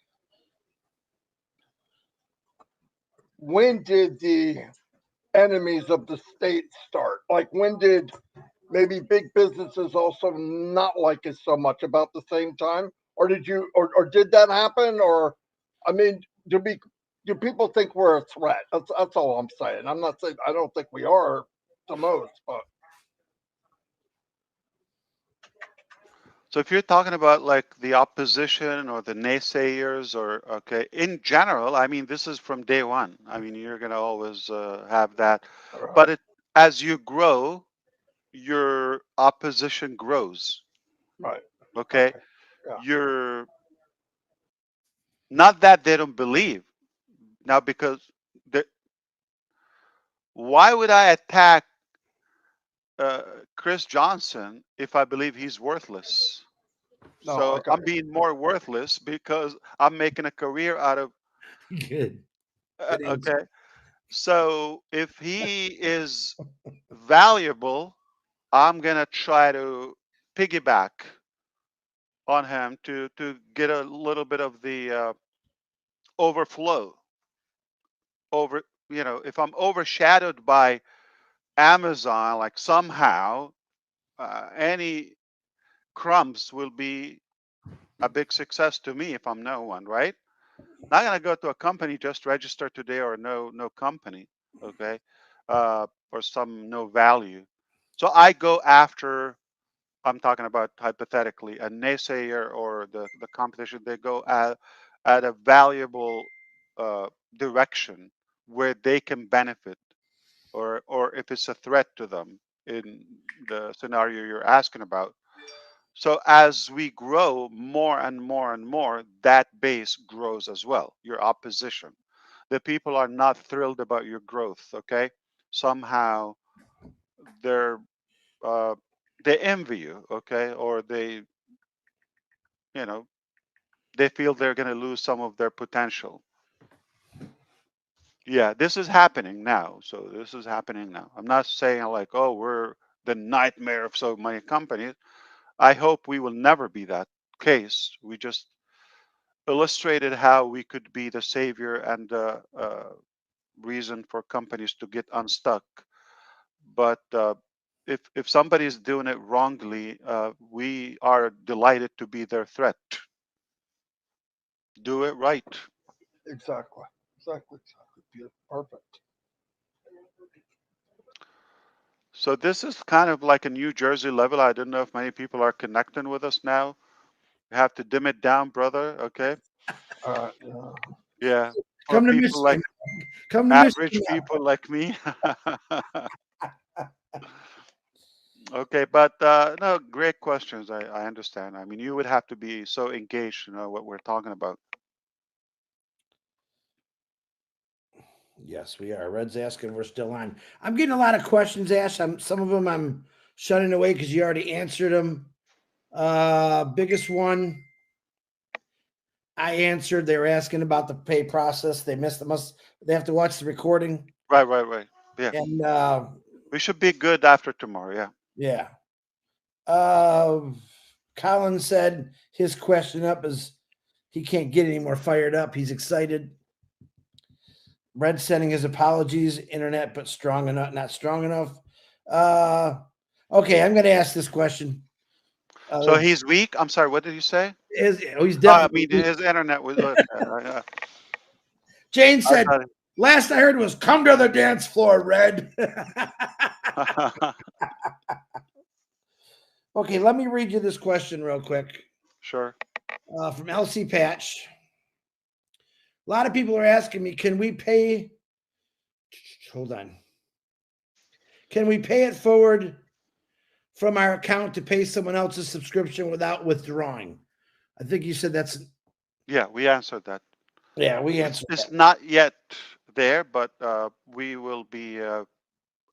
When did the enemies of the state start? Like when did maybe big businesses also not like it so much about the same time? Or did you or did that happen? Or I mean, do people think we're a threat? That's all I'm saying. I'm not saying I don't think we are to most, but So if you're talking about like the opposition or the naysayers, or okay, in general, I mean, this is from day one. I mean, you're gonna always have that, but right, as you grow, your opposition grows. right, Okay, okay, yeah, you're not that they don't believe now, because the, why would I attack uh, Chris Johnson if I believe he's worthless? no, I So got I'm you. being more worthless because I'm making a career out of. Good. Good answer. Okay, so if he is valuable, I'm gonna try to piggyback on him to get a little bit of the overflow. Over, if I'm overshadowed by Amazon, like somehow any crumbs will be a big success to me if I'm no one, right? Not gonna go to a company just register today or no company, okay, or some no value. So I go after. I'm talking about hypothetically a naysayer or the competition. They go at a valuable uh, direction where they can benefit, or if it's a threat to them in the scenario you're asking about. So as we grow more and more and more, that base grows as well, your opposition. The people are not thrilled about your growth, okay? Somehow they're uh, they envy you, okay? Or you know, they feel they're going to lose some of their potential. Yeah, this is happening now. So this is happening now. I'm not saying like, oh, we're the nightmare of so many companies. I hope we will never be that case. We just illustrated how we could be the savior and the reason for companies to get unstuck. But if somebody is doing it wrongly, we are delighted to be their threat. Do it right. Exactly. Exactly. Perfect. So this is kind of like a New Jersey level. I don't know if many people are connecting with us now. You have to dim it down, brother. Okay. Yeah. Yeah. For Come to people like Michigan. Come to average Michigan. people like me. Okay, but no, great questions. I understand. I mean, you would have to be so engaged to know what we're talking about. Yes, we are. Red's asking if we're still on. I'm getting a lot of questions, Ash. Some of them I'm shutting away because you already answered them. Biggest one I answered. They were asking about the pay process. They missed. They have to watch the recording. Right. Yeah. And We should be good after tomorrow. Yeah. yeah. Colin said his question up is he can't get any more fired up. He's excited. Red sending his apologies. Internet, but strong enough, not strong enough. Okay, I'm going to ask this question. So he's weak. I'm sorry. What did you say? He's I definitely. mean, his internet was. Jane said, last I heard was come to the dance floor, Red. Okay, let me read you this question real quick. Sure. From LC Patch. A lot of people are asking me, can we pay? Hold on. Can we pay it forward from our account to pay someone else's subscription without withdrawing? I think you said that's. Yeah, we answered that. Yeah, we answered It's that. not yet there, but we will be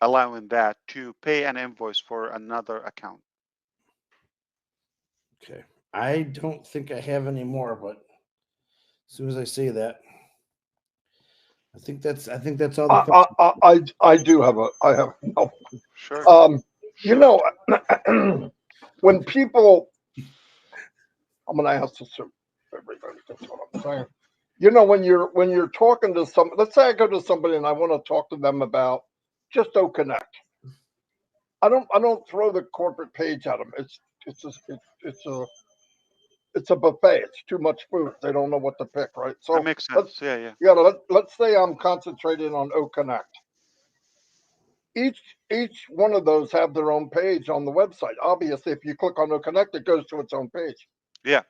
allowing that to pay an invoice for another account. Okay. I don't think I have any more, but as soon as I say that, I think that's all the I do have I have no. Sure. You know, when people, I'm going to ask this to everybody. That's what I'm saying. You know, when you're talking to some, let's say I go to somebody and I want to talk to them about just Connect. I don't throw the corporate page at them. It's a buffet. It's too much food. They don't know what to pick, right? So that makes sense. Yeah. Let's say I'm concentrating on Connect. Each one of those have their own page on the website. Obviously, if you click on Connect, it goes to its own page. Yeah.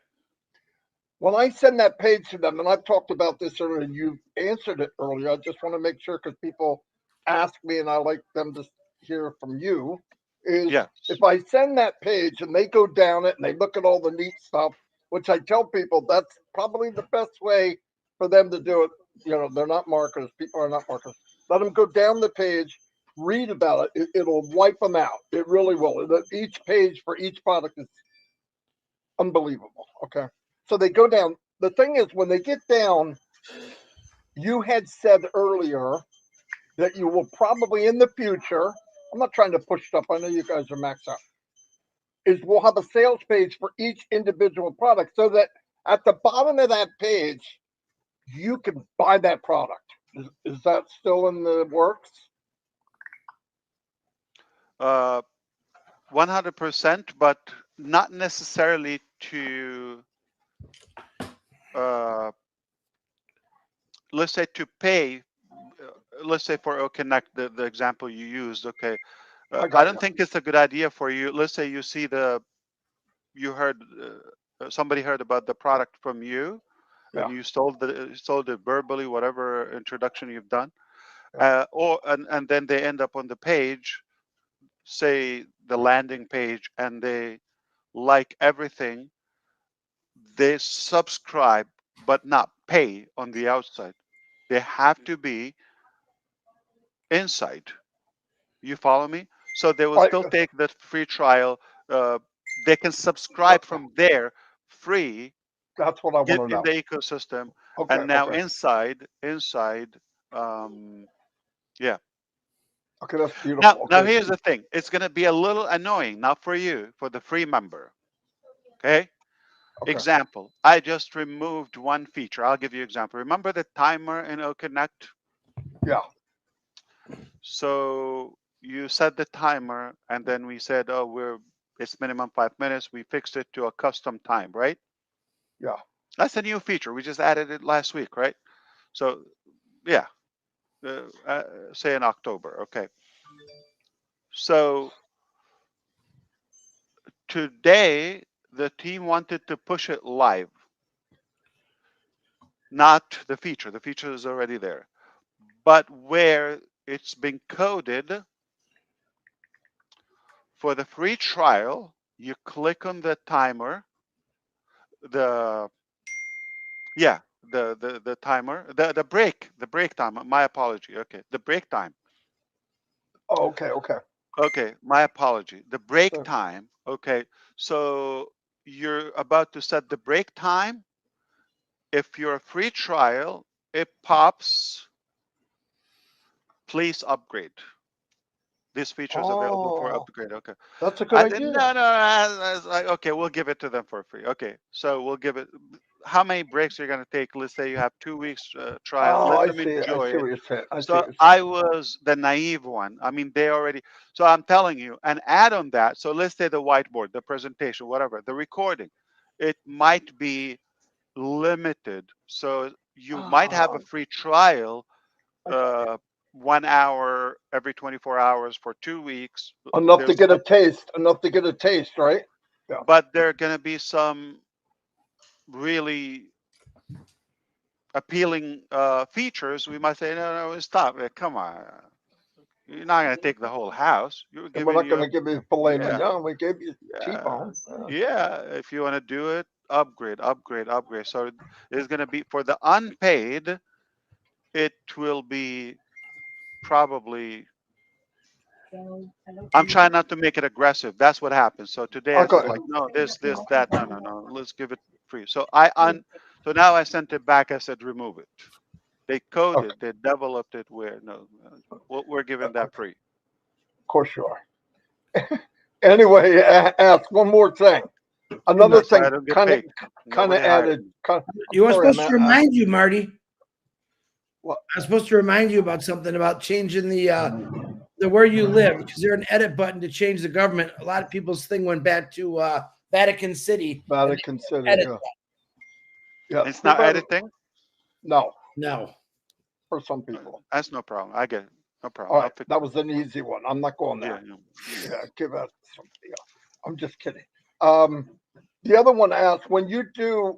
When I send that page to them, and I've talked about this earlier, and you answered it earlier, I just want to make sure because people ask me, and I like them to hear from you. Is Yes. if I send that page and they go down it and they look at all the neat stuff, which I tell people that's probably the best way for them to do it. You know, they're not marketers. People are not marketers. Let them go down the page, read about it. It'll wipe them out. It really will. Each page for each product is unbelievable. Okay. So they go down. The thing is, when they get down, you had said earlier that you will probably in the future, I'm not trying to push stuff, I know you guys are maxed out, is we'll have a sales page for each individual product so that at the bottom of that page, you can buy that product. Is that still in the works? 100%, but not necessarily to, let's say, to pay. Let's say for Connect, the example you used. Okay, I don't think it's a good idea for you. Let's say you see you heard somebody heard about the product from you, and you sold it verbally, whatever introduction you've done, and then they end up on the page, say the landing page, and they like everything. They subscribe but not pay on the outside. They have to be inside. You follow me? So they will still take the free trial. They can subscribe from there free. That's what I want to in know. the ecosystem. Okay, And now okay. inside, yeah. Okay, that's beautiful. Now here's the thing. It's going to be a little annoying, not for you, for the free member. Okay? Example, I just removed one feature. I'll give you an example. Remember the timer in Connect? Yeah. So you set the timer, and then we said, oh, it's minimum 5 minutes. We fixed it to a custom time, right? Yeah. That's a new feature. We just added it last week, right? So yeah, say in October. Okay. So today the team wanted to push it live, not the feature. The feature is already there, but where it's been coded for the free trial, you click on the timer, the yeah, the timer, the break time. My apology. Okay, the break time. Oh, okay. Okay. Okay, my apology. The break So, time. Okay, so you're about to set the break time. If you're a free trial, it pops, please upgrade. This feature is available for oh, upgrade. Okay. that's a good I said, idea. no, I was like, okay, we'll give it to them for free. Okay, so we'll give it. How many breaks are you going to take? Let's say you have 2 weeks trial. Oh, Let I them see. I enjoy see it. what you're saying. I see So what you're saying. I was the naive one. I mean, they already. So I'm telling you, and add on that. So let's say the whiteboard, the presentation, whatever, the recording, it might be limited. So you might have a Oh, free trial, I got you. uh, 1 hour every 24 hours for 2 weeks. Enough to There's get a some, taste. Enough to get a taste, right? Yeah. but there are going to be some really appealing features. We might say, no, no, stop. Come on. You're not going to take the whole house. You're And we're giving not going you, to give you filet yeah, mignon. We gave you yeah, T-bone. Yeah. yeah. If you want to do it, upgrade, upgrade, upgrade. So it's going to be for the unpaid. It will be probably. I'm trying not to make it aggressive. That's what happens. So today I said Okay. like, no, this, that, no, no, no. Let's give it free. So so now I sent it back. I said remove it. They Okay. coded, they developed it where no, we're giving that Okay. free. Of course you are. Anyway, ask one more thing. Another Because I thing, don't get kind of, paid. kind of Nobody hired added. me. I'm You were sorry, supposed to remind you, Marty. What? I was supposed to remind you about something about changing the where you live, because there's an edit button to change the government. A lot of people's thing went back to Vatican City. Vatican City. Edit Yeah. Yeah. It's Too not bad. editing. No, no. for some people. That's no problem. I get it. No problem. All I'll right, fix that was an easy one. I'm not going it. Yeah, there. yeah. Yeah, give that to somebody else. I'm just kidding. The other one asked when you do.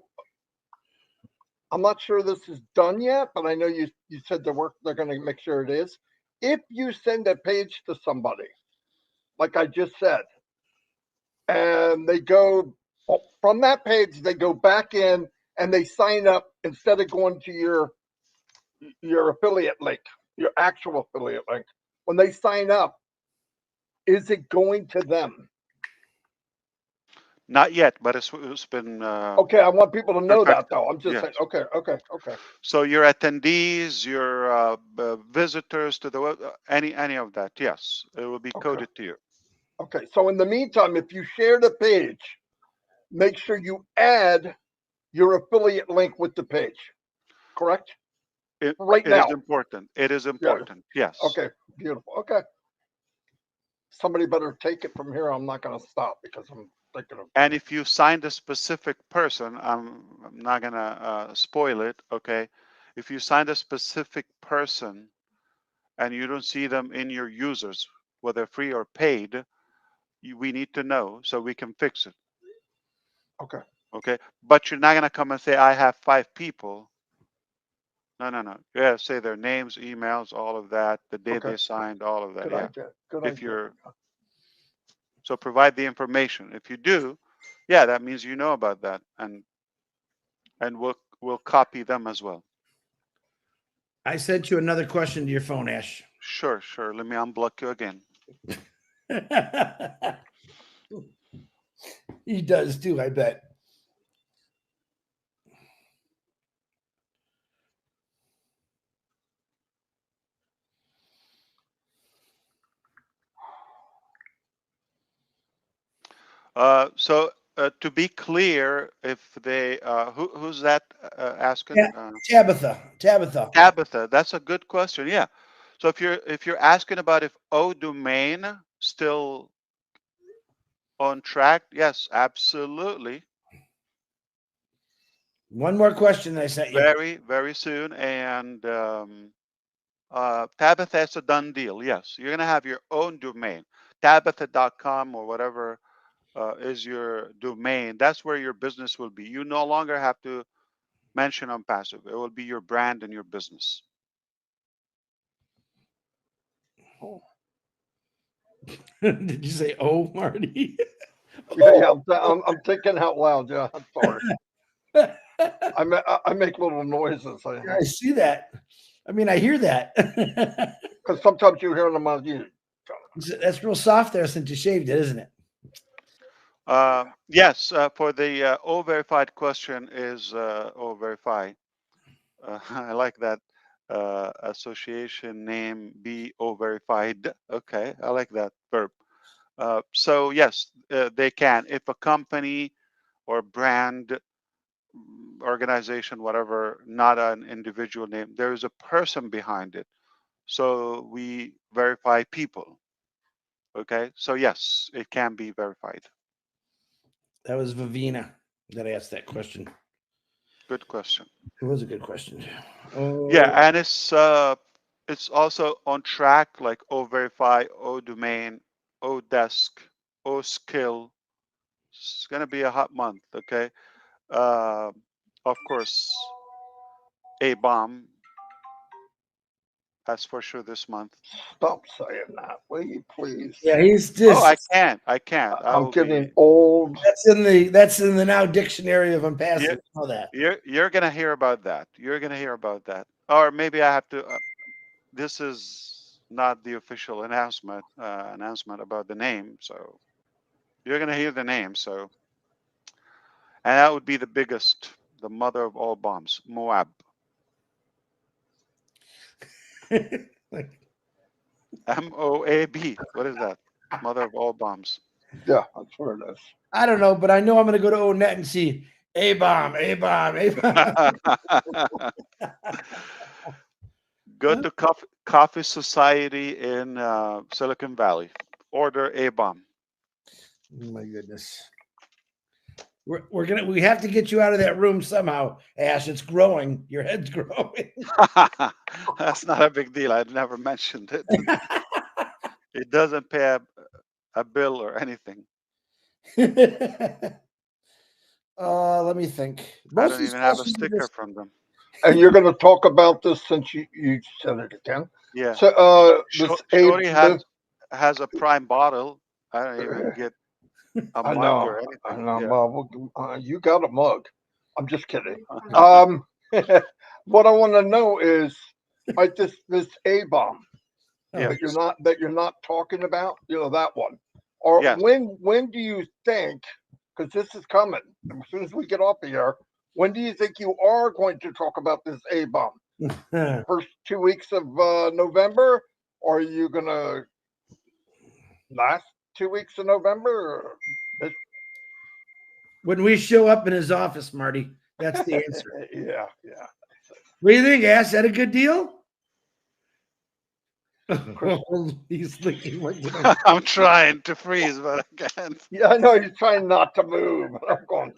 I'm not sure this is done yet, but I know you said they're going to make sure it is. If you send a page to somebody, like I just said, and they go from that page, they go back in and they sign up instead of going to your affiliate link, your actual affiliate link. When they sign up, is it going to them? Not yet, but it's been Okay, I want people to know that perfected. though. I'm just Yes. saying. Okay, okay, okay. So your attendees, your visitors to the web, any of that, yes, it will be Okay. coded to you. Okay. So in the meantime, if you share the page, make sure you add your affiliate link with the page. Correct? It, Right it is now. important. It is Yeah. important. Yes. Okay. Beautiful. Okay. Somebody better take it from here. I'm not going to stop because I'm thinking of. And if you signed a specific person, I'm not gonna spoil it. Okay. If you signed a specific person and you don't see them in your users, whether free or paid, we need to know so we can fix it. Okay. Okay. But you're not gonna come and say I have 5 people. No, no, no. Yeah, say their names, emails, all of that, the day Okay. they signed, all of that. Good Yeah. idea. Good If idea. you're so provide the information. If you do, yeah, that means you know about that, and we'll copy them as well. I sent you another question to your phone, Ash. Sure, sure. Let me unblock you again. He does too, I bet. So to be clear, if they who's that asking? Yeah, Tabitha. Tabitha. That's a good question. Yeah. So if you're asking about if O domain still on track, yes, absolutely. One more question I sent you. Very, very soon. And Tabitha, it's a done deal. Yes, you're going to have your own domain, tabitha.com or whatever is your domain. That's where your business will be. You no longer have to mention on passive. It will be your brand and your business. Oh. Did you say, oh, Marty? Yeah, I'm thinking out loud. Yeah, I'm sorry. I make little noises. I see that. I mean, I hear that. Because sometimes you hear them on you. That's real soft there since you shaved it, isn't it? Yes, for the O verified question is O verify. I like that association name, be O verified. Okay, I like that verb. So yes, they can. If a company or brand, organization, whatever, not an individual name, there is a person behind it. So we verify people. Okay, so yes, it can be verified. That was Vivina that asked that question. Good question. It was a good question. Yeah, and it's also on track, like O verify, O domain, O desk, O skill. It's gonna be a hot month. Okay, of course, A bomb. That's for sure this month. Stop saying that, will you please? Yeah, he's Oh, just. I can't. I can't. I I'm will getting be. old. That's in the now dictionary of impassive. You're, You know that. you're gonna hear about that. You're gonna hear about that. Or maybe I have to. This is not the official announcement about the name, so you're gonna hear the name. So, and that would be the biggest, the mother of all bombs, Moab. Like, MOAB. What is that? Mother of all bombs. Yeah, that's where it is. I don't know, but I know I'm going to go to ONET and see A bomb, A bomb, A bomb. Go to Coffee Society in Silicon Valley. Order A bomb. Oh my goodness. We have to get you out of that room somehow, Ash. It's growing. Your head's growing. That's not a big deal. I'd never mentioned it. It doesn't pay a bill or anything. Let me think. I don't even have a sticker from them. And you're going to talk about this since you said it again. Yeah. So Shorty has a prime bottle. I don't even get a I mug know. or anything. I know. Yeah. Well, you got a mug. I'm just kidding. What I want to know is, like this A bomb Yeah. that you're not talking about. You know that one. Or Yes. when do you think? Because this is coming as soon as we get off of here. When do you think you are going to talk about this A bomb? First 2 weeks of November, or are you gonna last 2 weeks of November? When we show up in his office, Marty, that's the answer. Yeah. What do you think, Ash? Is that a good deal? He's thinking, I'm trying to freeze, but I can't. Yeah, I know you're trying not to move. I'm going.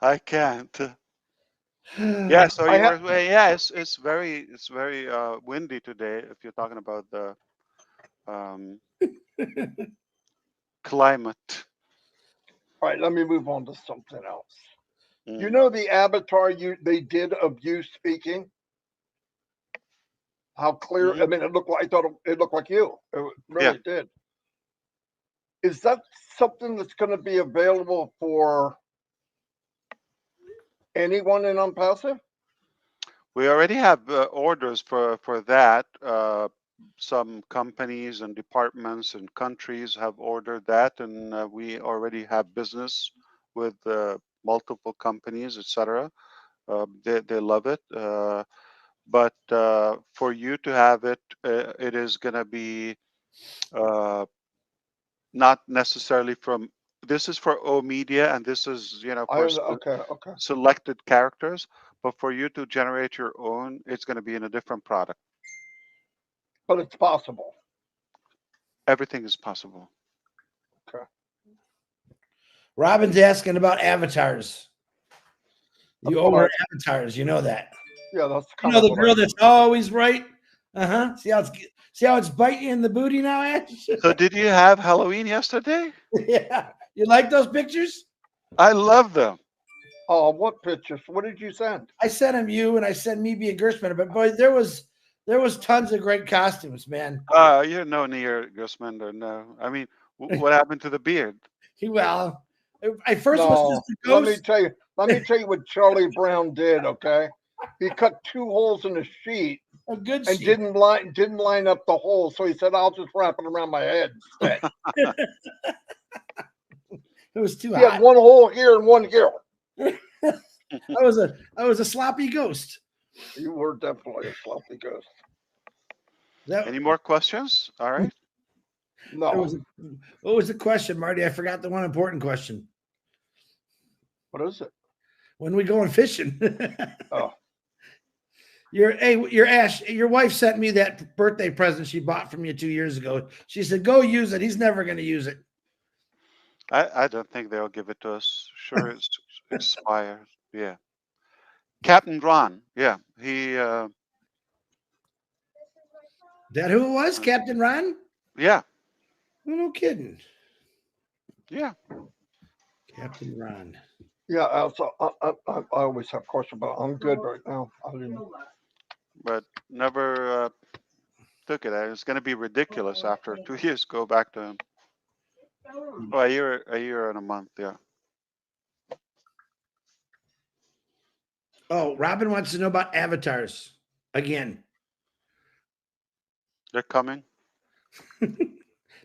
I can't. Yeah. So you were saying, yeah, it's very windy today. If you're talking about the climate. All right, let me move on to something else. Mm. You know the avatar they did of you speaking? How clear? Mhm. I mean, I thought it looked like you. It really did. Is that something that's going to be available for anyone in Unpassive? We already have orders for that. Some companies and departments and countries have ordered that, and we already have business with multiple companies, etc. They love it. But for you to have it, it is going to be not necessarily from. This is for O Media, and this is for Okay. selected characters. But for you to generate your own, it's going to be in a different product. But it's possible. Everything is possible. Okay. Robin's asking about avatars. You owe her avatars. You know that. Yeah, that's You kind know of the what girl that's always right. See how it's biting you in the booty now, Ash? So did you have Halloween yesterday? Yeah. You like those pictures? I love them. Oh, what pictures? What did you send? I sent him you and I sent me being Gershman, but boy, there was tons of great costumes, man. You're no near Grossmender, no. I mean, what happened to the beard? Well, I first was No, just a let me ghost. tell you. Let me tell you what Charlie Brown did. Okay, he cut 2 holes in the sheet A good and sheet. didn't line up the holes. So he said, "I'll just wrap it around my head instead." It was too He had hot. 1 hole here and 1 here. I was a sloppy ghost. You were definitely a sloppy ghost. Any more questions? All right. No. What was the question, Marty? I forgot the one important question. What is it? When we going fishing? Oh. Your Ash, your wife sent me that birthday present she bought from you 2 years ago. She said, go use it. He's never going to use it. I don't think they'll give it to us. Sure, it's expired. Yeah. Captain Ron. Yeah. He. That who it was? Captain Ron? Yeah. Oh, no kidding. Yeah. Captain Ron. Yeah. So I always have questions, but I'm good right now. But never took it. It's going to be ridiculous after 2 years. Go back to him. Oh, a year and a month. Yeah. Oh, Robin wants to know about avatars again. They're coming. Did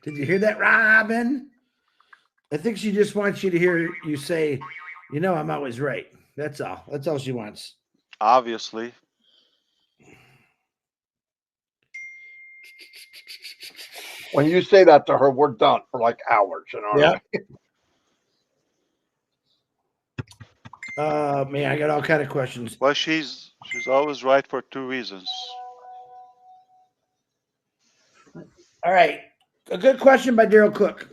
you hear that, Robin? I think she just wants you to hear you say, you know, I'm always right. That's all. That's all she wants. Obviously. When you say that to her, we're done for like hours. You know. Yeah. Man, I got all kind of questions. Well, she's always right for 2 reasons. All right. A good question by Daryl Cook.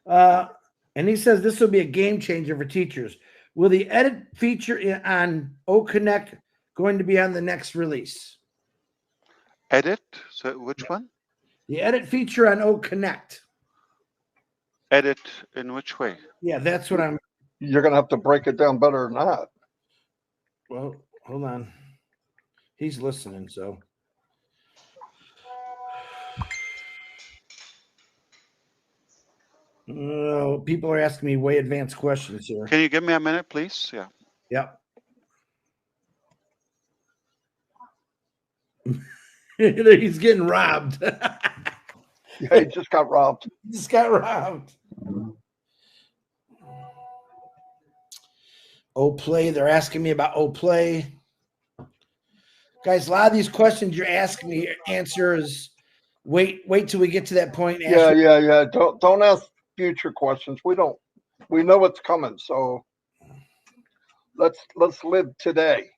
And he says this will be a game changer for teachers. Will the edit feature on O Connect going to be on the next release? Edit? So which one? The edit feature on O Connect. Edit in which way? Yeah, that's what I'm. You're gonna have to break it down better than that. Well, hold on. He's listening, so. People are asking me way advanced questions here. Can you give me a minute, please? Yeah. Yep. He's getting robbed. Yeah, he just got robbed. Just got robbed. O-Play. They're asking me about O-Play. Guys, a lot of these questions you're asking me, answer is wait till we get to that point. Yeah. Don't ask future questions. We know what's coming. So let's live today.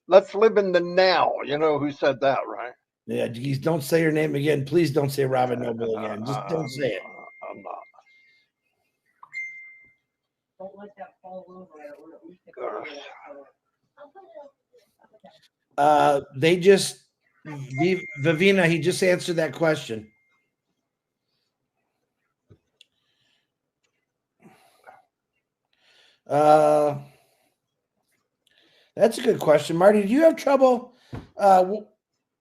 Let's live in the now. You know who said that, right? Yeah, geez, don't say your name again. Please don't say Robin Noble again. Just don't say it. I'm not. Don't let that fall over. They just Vivina, he just answered that question. That's a good question. Marty, do you have trouble?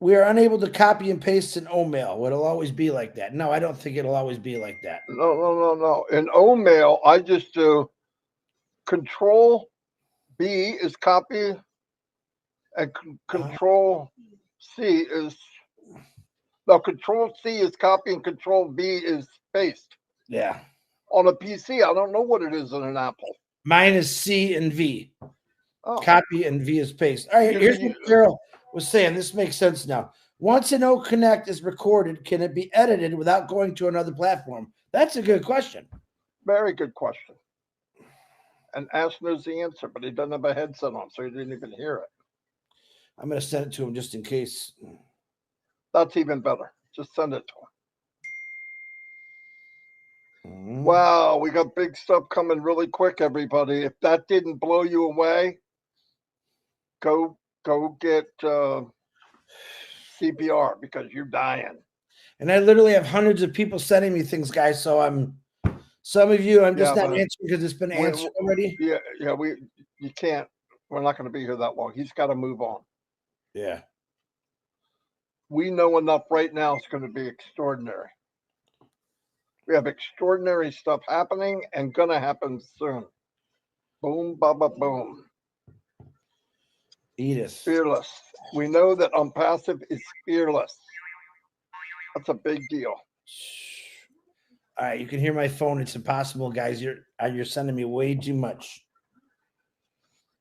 We are unable to copy and paste an O-mail. It'll always be like that. No, I don't think it'll always be like that. No. In O-mail, I just do Control B is copy, and Control C is Control C is copy, and Control B is paste. Yeah. On a PC, I don't know what it is in an Apple. Mine is C and V. Oh. Copy and V is paste. All right, here's what Daryl was saying. This makes sense now. Once an O Connect is recorded, can it be edited without going to another platform? That's a good question. Very good question. And Ash knows the answer, but he doesn't have a headset on, so he didn't even hear it. I'm going to send it to him just in case. That's even better. Just send it to him. Mm. Wow, we got big stuff coming really quick, everybody. If that didn't blow you away, go get CPR because you're dying. And I literally have hundreds of people sending me things, guys. So some of you, I'm just Yeah, not but answering because it's been answered already. Yeah, you can't. We're not going to be here that long. He's got to move on. Yeah. We know enough right now. It's going to be extraordinary. We have extraordinary stuff happening and going to happen soon. Boom, baba, boom. Edith. Fearless. We know that Unpassive is fearless. That's a big deal. All right, you can hear my phone. It's impossible, guys. You're sending me way too much.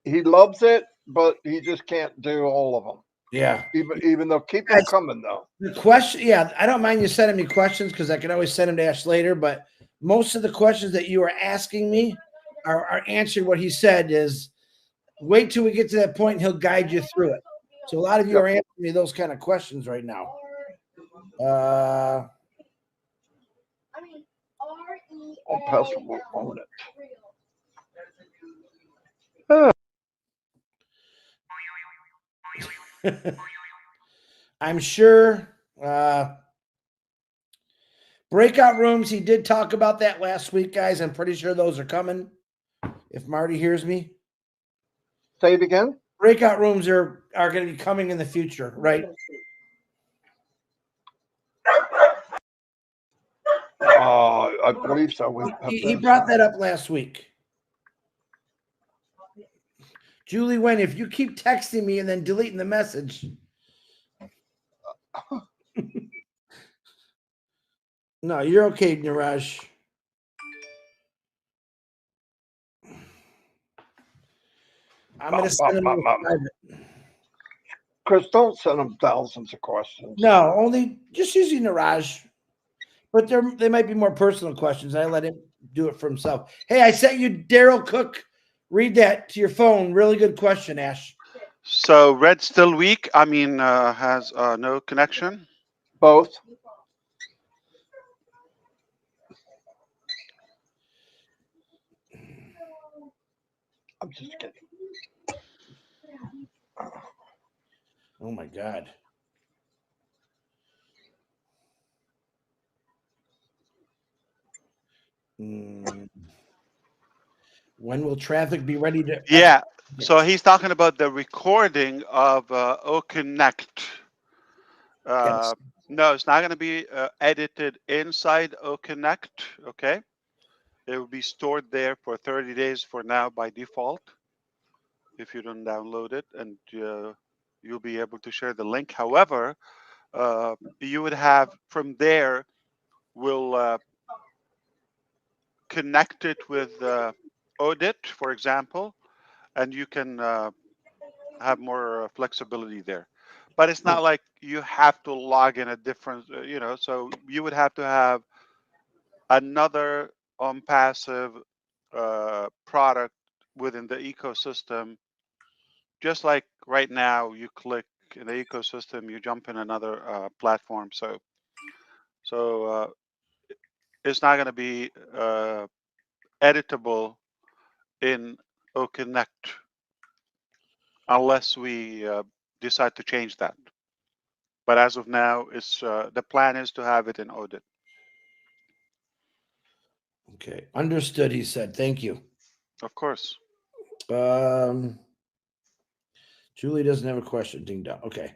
He loves it, but he just can't do all of them. Yeah. Even though keep them coming though. The question, yeah, I don't mind you sending me questions because I can always send them to Ash later. But most of the questions that you are asking me are answered. What he said is, wait till we get to that point, and he'll guide you through it. So a lot of you are answering me those kind of questions right now. Unpassive will own it. I'm sure breakout rooms, he did talk about that last week, guys. I'm pretty sure those are coming. If Marty hears me. Say it again. Breakout rooms are going to be coming in the future, right? I believe so. He brought that up last week. Julie Wen, if you keep texting me and then deleting the message. No, you're okay, Niraj. I'm going to send him private. Chris, don't send him thousands of questions. No, only just using Niraj. But they might be more personal questions. I let him do it for himself. Hey, I sent you Daryl Cook. Read that to your phone. Really good question, Ash. So Red's still weak. I mean, has no connection. Both. I'm just kidding. Oh my God. When will traffic be ready to? Yeah. So he's talking about the recording of OConnect. Yes. No, it's not going to be edited inside OConnect. Okay. It will be stored there for 30 days for now by default. If you don't download it, and you'll be able to share the link. However, you would have from there, we'll connect it with Audit, for example, and you can have more flexibility there. But it's not like you have to log in a different, so you would have to have another passive product within the ecosystem. Just like right now, you click in the ecosystem, you jump in another platform. So it's not going to be editable in OConnect unless we decide to change that. But as of now, it's the plan is to have it in Audit. Okay, understood. He said, "Thank you." Of course. Julie doesn't have a question. Ding dong. Okay.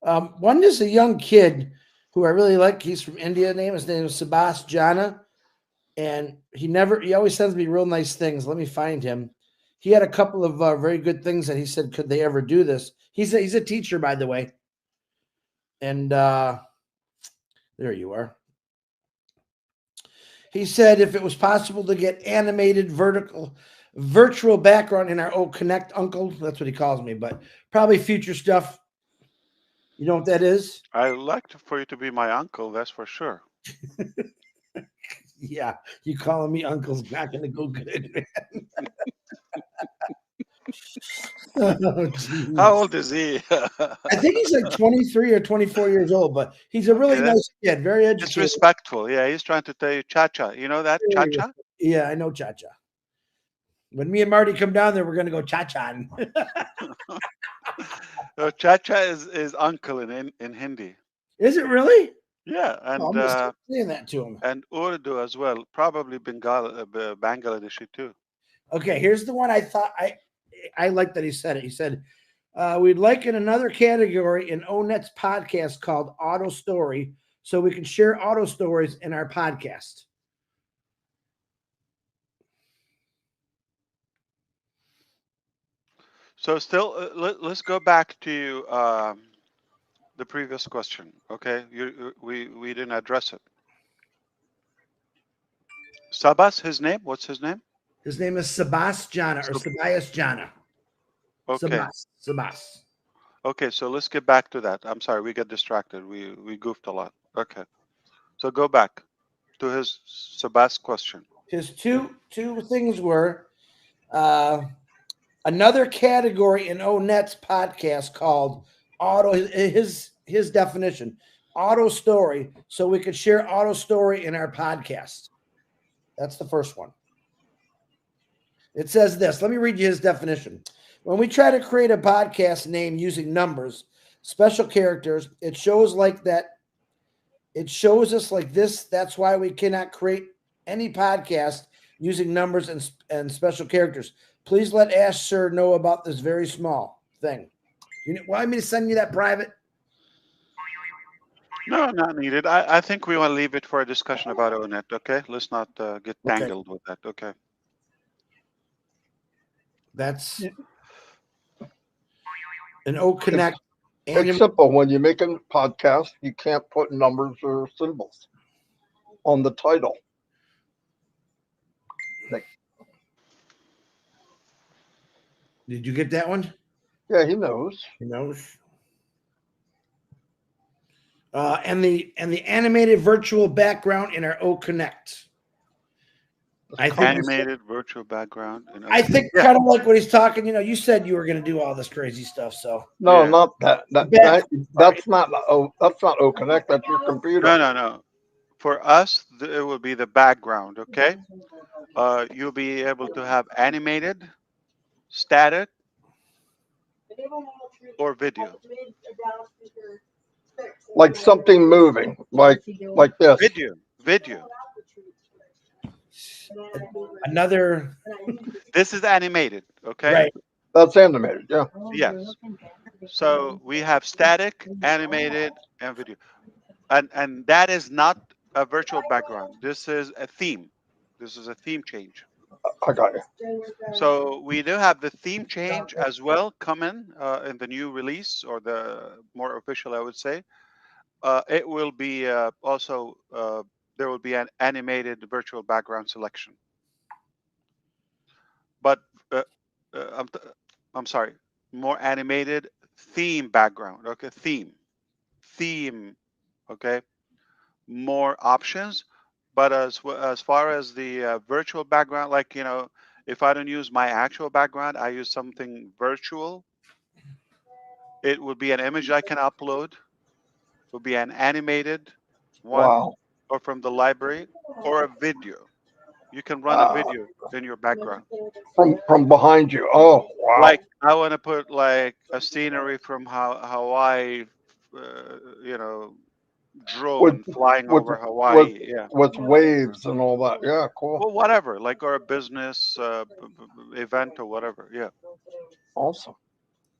One is a young kid who I really like. He's from India. His name is Sabas Jana. And he always sends me real nice things. Let me find him. He had a couple of very good things that he said, could they ever do this? He's a teacher, by the way. And there you are. He said if it was possible to get animated virtual background in our Connect Uncle, that's what he calls me, but probably future stuff. You know what that is? I'd like for you to be my uncle, that's for sure. Yeah, you calling me uncle's not going to go good, man. Oh, how old is he? I think he's like 23 or 24 years old, but he's a really Okay, nice kid, very it's educated. respectful. Yeah, he's trying to tell you cha-cha. You know that cha-cha? Yeah, I know cha-cha. When me and Marty come down there, we're gonna go cha-cha. Cha-cha is uncle in Hindi. Is it really? Yeah, Oh, I'm gonna start saying that to him. and Urdu as well. Probably Bangladeshi too. Okay, here's the one I thought I like that he said it. He said, we'd like in another category in ONET's podcast called Auto Story, so we can share auto stories in our podcast. So still, let's go back to the previous question. Okay, we didn't address it. Sabas, his name? What's his name? His name is Sabas Jana or Sabias Jana. Okay. Sabas. Okay, so let's get back to that. I'm sorry, we get distracted. We goofed a lot. Okay, so go back to his Sabas question. His two things were another category in ONET's podcast called auto. His definition, auto story, so we could share auto story in our podcast. That's the first one. It says this. Let me read you his definition. When we try to create a podcast name using numbers, special characters, it shows like that. It shows us like this. That's why we cannot create any podcast using numbers and special characters. Please let Ash Sir know about this very small thing. You want me to send you that private? No, not needed. I think we want to leave it for a discussion about ONET. Okay, let's not get tangled with that. Okay. That's an O Connect. It's simple. When you make a podcast, you can't put numbers or symbols on the title. Did you get that one? Yeah, he knows. He knows. And the animated virtual background in our O Connect. I think Animated virtual background. I think kind of like what he's talking. You know, you said you were going to do all this crazy stuff. So no, Yeah. not that. That's not O Connect. That's your computer. No. For us, it will be the background. Okay. You'll be able to have animated, static, or video. Like something moving, like this. Video. another This is animated. Okay. right. That's animated. Yeah. Yes. So we have static, animated, and video, and that is not a virtual background. This is a theme. This is a theme change. I got you. So we do have the theme change as well coming in the new release, or the more official, I would say. It will be also there will be an animated virtual background selection. But I'm sorry, more animated theme background. Okay, theme. Okay, more options. But as far as the virtual background, like, you know, if I don't use my actual background, I use something virtual. It would be an image I can upload. It would be an animated one, Wow. or from the library, or a video. You can run a video in your background. From behind you. Oh, wow. Like, I want to put like a scenery from Hawaii, you know, drone flying over Hawaii. Yeah. With waves and all that. Yeah, cool. Well, whatever, like, or a business event or whatever. Yeah. Awesome.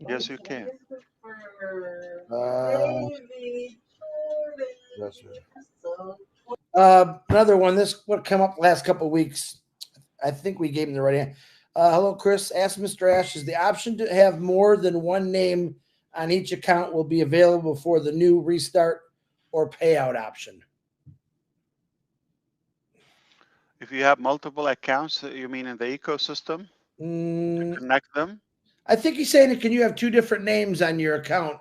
Yes, you can. Another one. This what come up last couple of weeks. I think we gave him the right answer. Hello, Chris. Ask Mr. Ash, is the option to have more than one name on each account will be available for the new restart or payout option? If you have multiple accounts, you mean in the ecosystem, to connect them? I think he's saying, can you have two different names on your account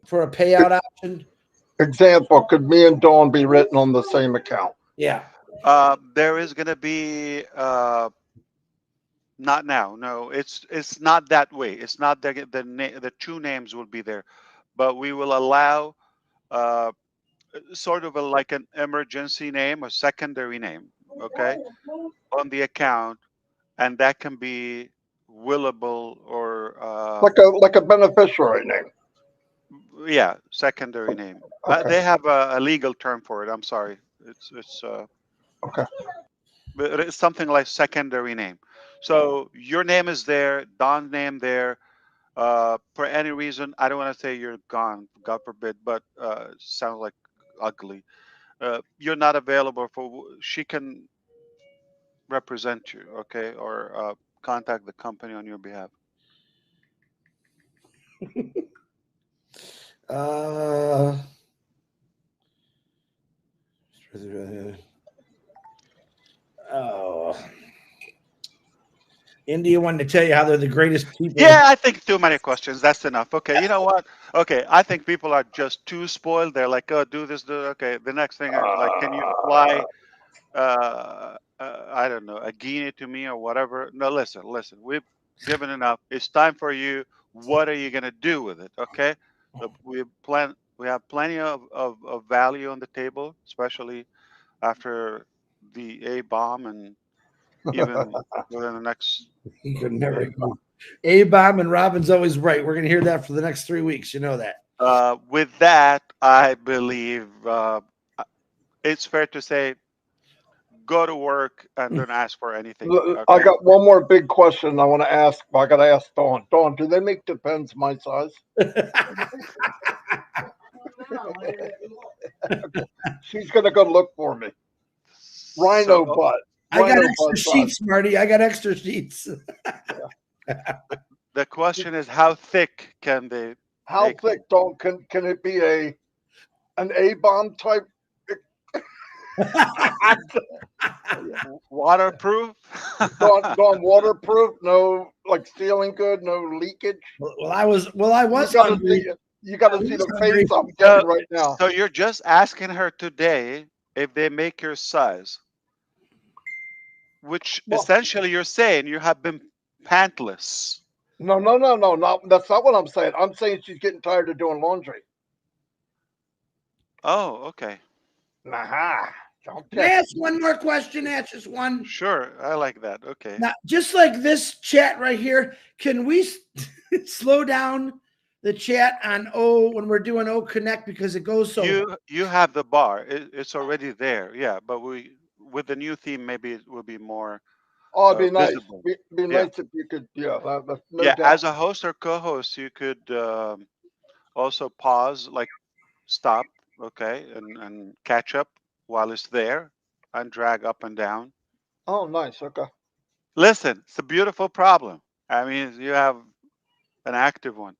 for a payout option? Example, could me and Dawn be written on the same account? Yeah. There is going to be Not now. No, it's not that way. It's not the true names will be there, but we will allow uh, sort of like an emergency name, a secondary name, okay, on the account, and that can be willable or like a beneficiary name. yeah, secondary name. Okay. They have a legal term for it. I'm sorry. It's Okay. but it's something like secondary name. So your name is there, Don's name there. For any reason, I don't want to say you're gone, God forbid, but sounds like ugly. You're not available for. She can represent you, okay, or contact the company on your behalf. Uh, oh, India wanted to tell you how they're the greatest people. Yeah, I think too many questions. That's enough. Okay, you know what? Okay, I think people are just too spoiled. They're like, oh, do this, do okay. The next thing, like, can you fly? I don't know, a guinea to me or whatever. No, listen, listen. We've given enough. It's time for you. What are you gonna do with it? Okay. We plan. We have plenty of value on the table, especially after the A bomb and even within the next. He could never. A-bomb and Robin's always right. We're gonna hear that for the next 3 weeks. You know that. With that, I believe it's fair to say go to work and don't ask for anything. I Okay. got one more big question I want to ask. I got to ask Dawn. Dawn, do they make Depends my size? She's gonna go look for me. Rhino So, butt. I got Rhino extra butt sheets, Marty. I got extra sheets. the question is, how thick can they How make them? thick, Dawn? Can it be an A-bomb type? Waterproof? Dawn, waterproof? No, like sealing good? No leakage? Well, I was hungry. You got to see the face I'm getting right now. So you're just asking her today if they make your size, which Well, essentially you're saying you have been pantless. no, that's not what I'm saying. I'm saying she's getting tired of doing laundry. Oh, okay. Nah, don't Can I ask one more question? Ask just one. Sure. I like that. Okay. Now, just like this chat right here, can we slow down the chat on when we're doing O Connect because it goes so. You have the bar. It's already there. Yeah, but with the new theme maybe it will be more Oh, it'd be nice. visible. Be Yeah. nice if you could. Yeah, that's no Yeah, doubt. as a host or co-host, you could also pause, like stop, okay, and catch up while it's there, and drag up and down. Oh, nice. Okay. Listen, it's a beautiful problem. I mean, you have an active one.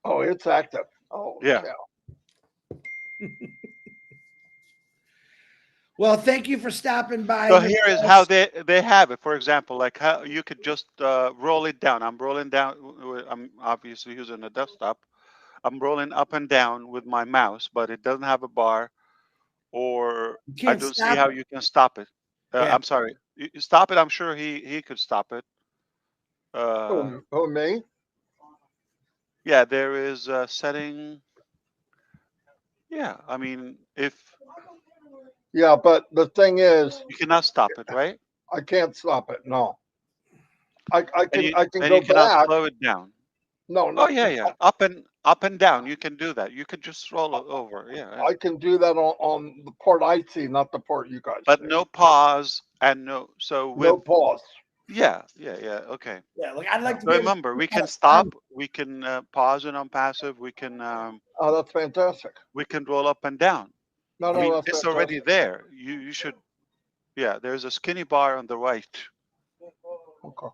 Oh, it's active. Oh, Yeah. Well, thank you for stopping by. So here is how they have it. For example, like how you could just roll it down. I'm rolling down. I'm obviously using a desktop. I'm rolling up and down with my mouse, but it doesn't have a bar, or I don't see how you can stop it. Yeah. I'm sorry. You stop it. I'm sure he could stop it. Oh, me? Yeah, there is a setting. Yeah, I mean, if Yeah, but the thing is, you cannot stop it, right? I can't stop it. No, I can You go cannot back. slow it down. No, Oh no. yeah. Up and down. You can do that. You can just roll it over. Yeah. I can do that on the part I see, not the part you guys But see. no pause and no. So with No pause. yeah. Okay. Yeah, like I'd like to So remember, we can stop. We can pause it on passive. We can Oh, that's fantastic. roll up and down. No, I mean, that's it's fantastic. already there. You should. Yeah, there's a skinny bar on the right, Okay.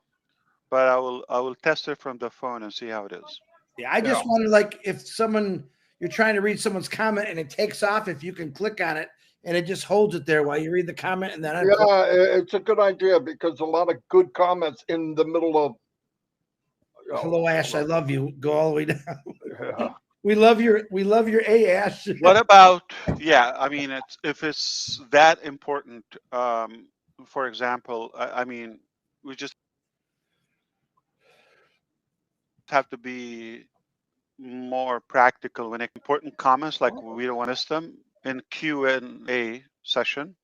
but I will test it from the phone and see how it is. Yeah, I just wanted, like, if you're trying to read someone's comment and it takes off, if you can click on it and it just holds it there while you read the comment and then it's a good idea because a lot of good comments in the middle of. Hello, Ash. I love you. Go all the way down. Yeah. We love your A, Ash. What about I mean, if it's that important. For example, I mean, we just have to be more practical when important comments, like we don't want to miss them in Q&A session.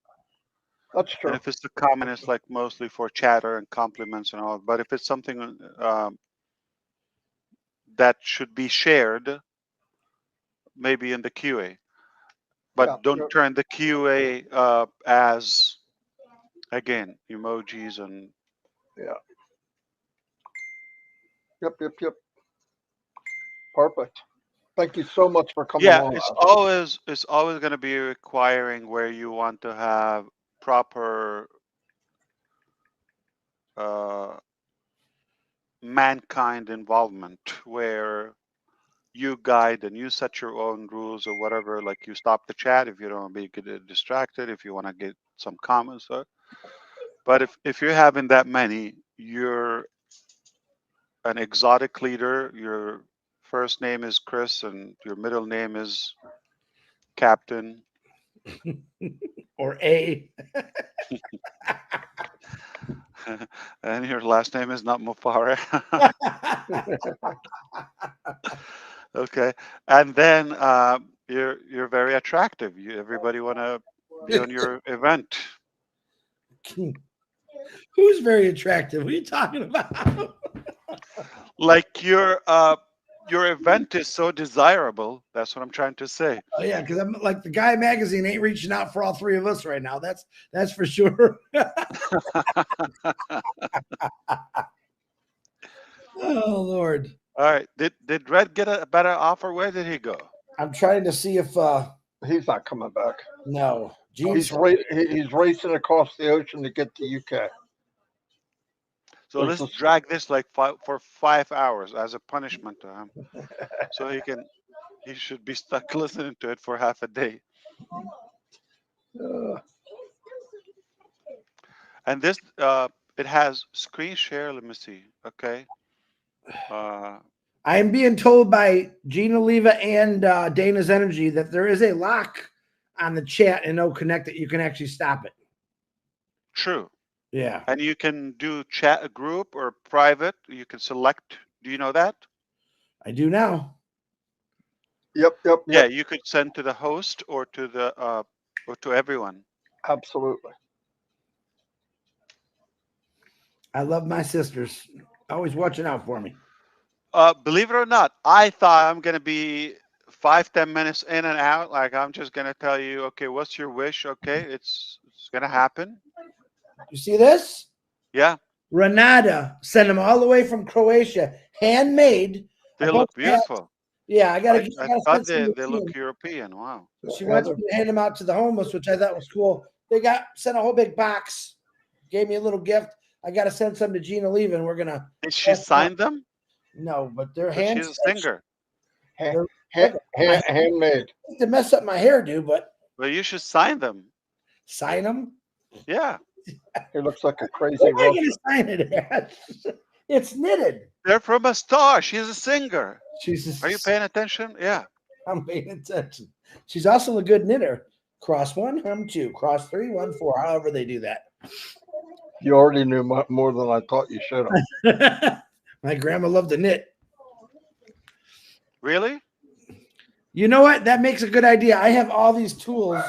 That's And true. if it's the comment, it's like mostly for chatter and compliments and all. But if it's something that should be shared, maybe in the QA. But Yeah, don't turn the QA as, again, emojis and yeah. Yep. Perfect. Thank you so much for coming yeah, on. it's always going to be requiring where you want to have proper mankind involvement, where you guide and you set your own rules or whatever. Like you stop the chat if you don't want to get distracted, if you want to get some comments. But if you're having that many, you're an exotic leader. Your first name is Chris and your middle name is Captain. Or A. And your last name is not Mufare. Okay. And then you're very attractive. Everybody want to be on your event. Who's very attractive? What are you talking about? Like your event is so desirable. That's what I'm trying to say. Oh yeah, because I'm like the Guy magazine ain't reaching out for all three of us right now. That's for sure. Oh Lord. All right. Did Red get a better offer? Where did he go? I'm trying to see if He's not coming back. no. He's racing across the ocean to get to UK. So There's let's drag this like for 5 hours as a punishment to him. So he should be stuck listening to it for half a day. And this it has screen share. Let me see. Okay. I am being told by Gina Leva and Dana's Energy that there is a lock on the chat and no connect that you can actually stop it. True. Yeah. And you can do chat a group or private. You can select. Do you know that? I do now. Yep. Yeah, you could send to the host or to the or to everyone. Absolutely. I love my sisters. Always watching out for me. Believe it or not, I thought I'm gonna be 5-10 minutes in and out. Like I'm just gonna tell you, okay, what's your wish? Okay, it's gonna happen. You see this? Yeah. Renata sent them all the way from Croatia, handmade. They look beautiful. Yeah, I I thought they look European. Wow. She wants me to hand them out to the homeless, which I thought was cool. They sent a whole big box, gave me a little gift. I got to send some to Gina Leva, and we're gonna. Did she sign them? No, but they're But hand. she's a singer. Handmade. To mess up my hairdo, but. Well, you should sign them. Sign them? Yeah. He looks like a crazy What am I Russian. going to sign it at? It's knitted. They're from a star. She's a singer. Jesus. Are you paying attention? Yeah. I'm paying attention. She's also a good knitter. Cross 1, hem 2. Cross 3, 1, 4. However they do that. You already knew more than I thought you should have. My grandma loved to knit. Really? You know what? That makes a good idea. I have all these tools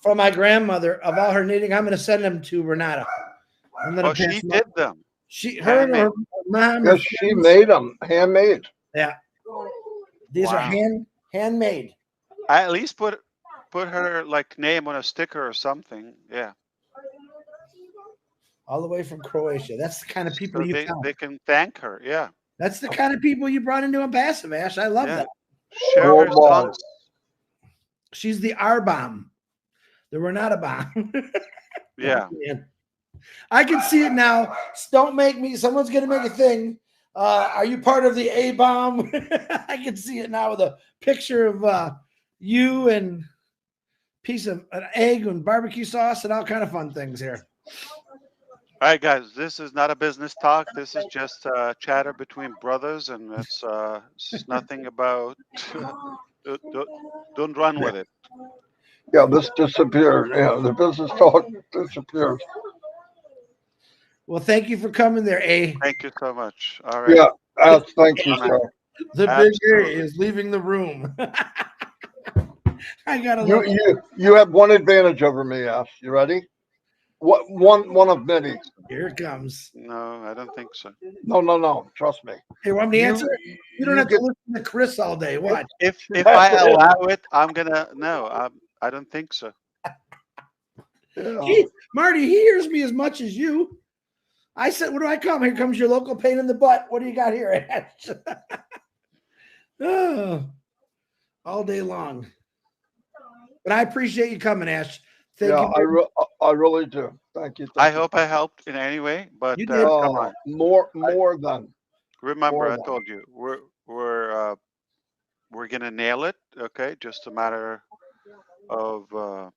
from my grandmother of all her knitting. I'm going to send them to Renata. Oh, she did them. Her and her mom. Yes, she made them handmade. Yeah. These are handmade. I at least put her like name on a sticker or something. Yeah. All the way from Croatia. That's the kind of people So they can thank her. Yeah. That's the kind of people you brought into a passive, Ash. I love that. Share her songs. She's the R bomb. The Renata bomb. Yeah. I can see it now. Don't make me. Someone's going to make a thing. Are you part of the A bomb? I can see it now with a picture of you and piece of an egg and barbecue sauce and all kind of fun things here. All right, guys. This is not a business talk. This is just chatter between brothers, and it's nothing about. Don't run with it. Yeah, this disappeared. Yeah, the business talk disappeared. Well, thank you for coming there, A. Thank you so much. All right. Yeah, thank you, Amen. sir. The big Absolutely. A is leaving the room. I gotta You love it. you have one advantage over me, Ash. You ready? What one of many? Here it comes. No, I don't think so. No. Trust me. Hey, want me to answer? You don't have to get listen to Chris all day. Watch. If I allow it, I'm gonna no. I don't think so. yeah. Marty, he hears me as much as you. I said, what do I come? Here comes your local pain in the butt. What do you got here, Ash? Oh, all day long. But I appreciate you coming, Ash. Thank Yeah, you. I really do. Thank you. I hope I helped in any way, but You did. come on. More than Remember, more I than. told you we're gonna nail it. Okay, just a matter of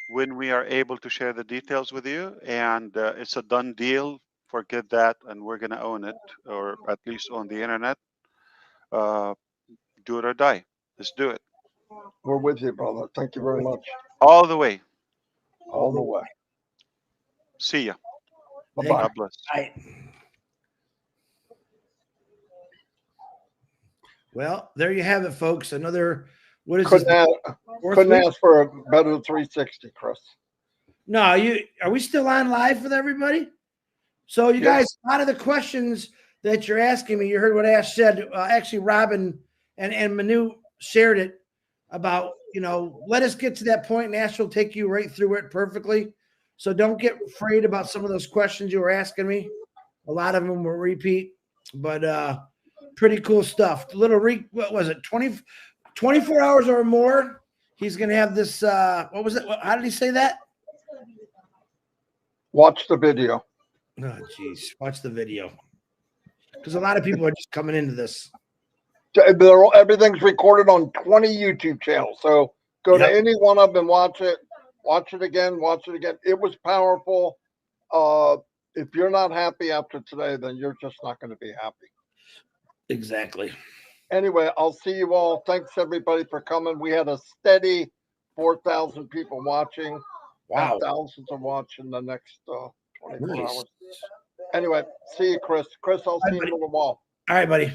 when we are able to share the details with you, and it's a done deal. Forget that, and we're gonna own it, or at least on the internet. Uh, do it or die. Let's do it We're with you, brother. Thank you very much. all the way. All the way. See ya. Bye Thank bye. God bless. Right. Well, there you have it, folks. Another, what is this? Fourth Couldn't week? ask for a better 360, Chris. No, are we still on live with everybody? So you Yeah. guys, a lot of the questions that you're asking me, you heard what Ash said. Actually, Robin and Manu shared it about, let us get to that point, and Ash will take you right through it perfectly. So don't get afraid about some of those questions you were asking me. A lot of them will repeat, but pretty cool stuff. What was it? 24 hours or more. He's going to have this, what was it? How did he say that? Watch the video. Oh, geez. Watch the video. Because a lot of people are just coming into this. Everything's recorded on 20 YouTube channels. So go to any one of them and watch it. Watch it again. Watch it again. It was powerful. If you're not happy after today, then you're just not going to be happy. Exactly. Anyway, I'll see you all. Thanks everybody for coming. We had a steady 4,000 people watching. Wow. And thousands are watching the next 24 Nice. hours. Anyway, see you, Chris. Chris, I'll see you in a little while. All right, buddy.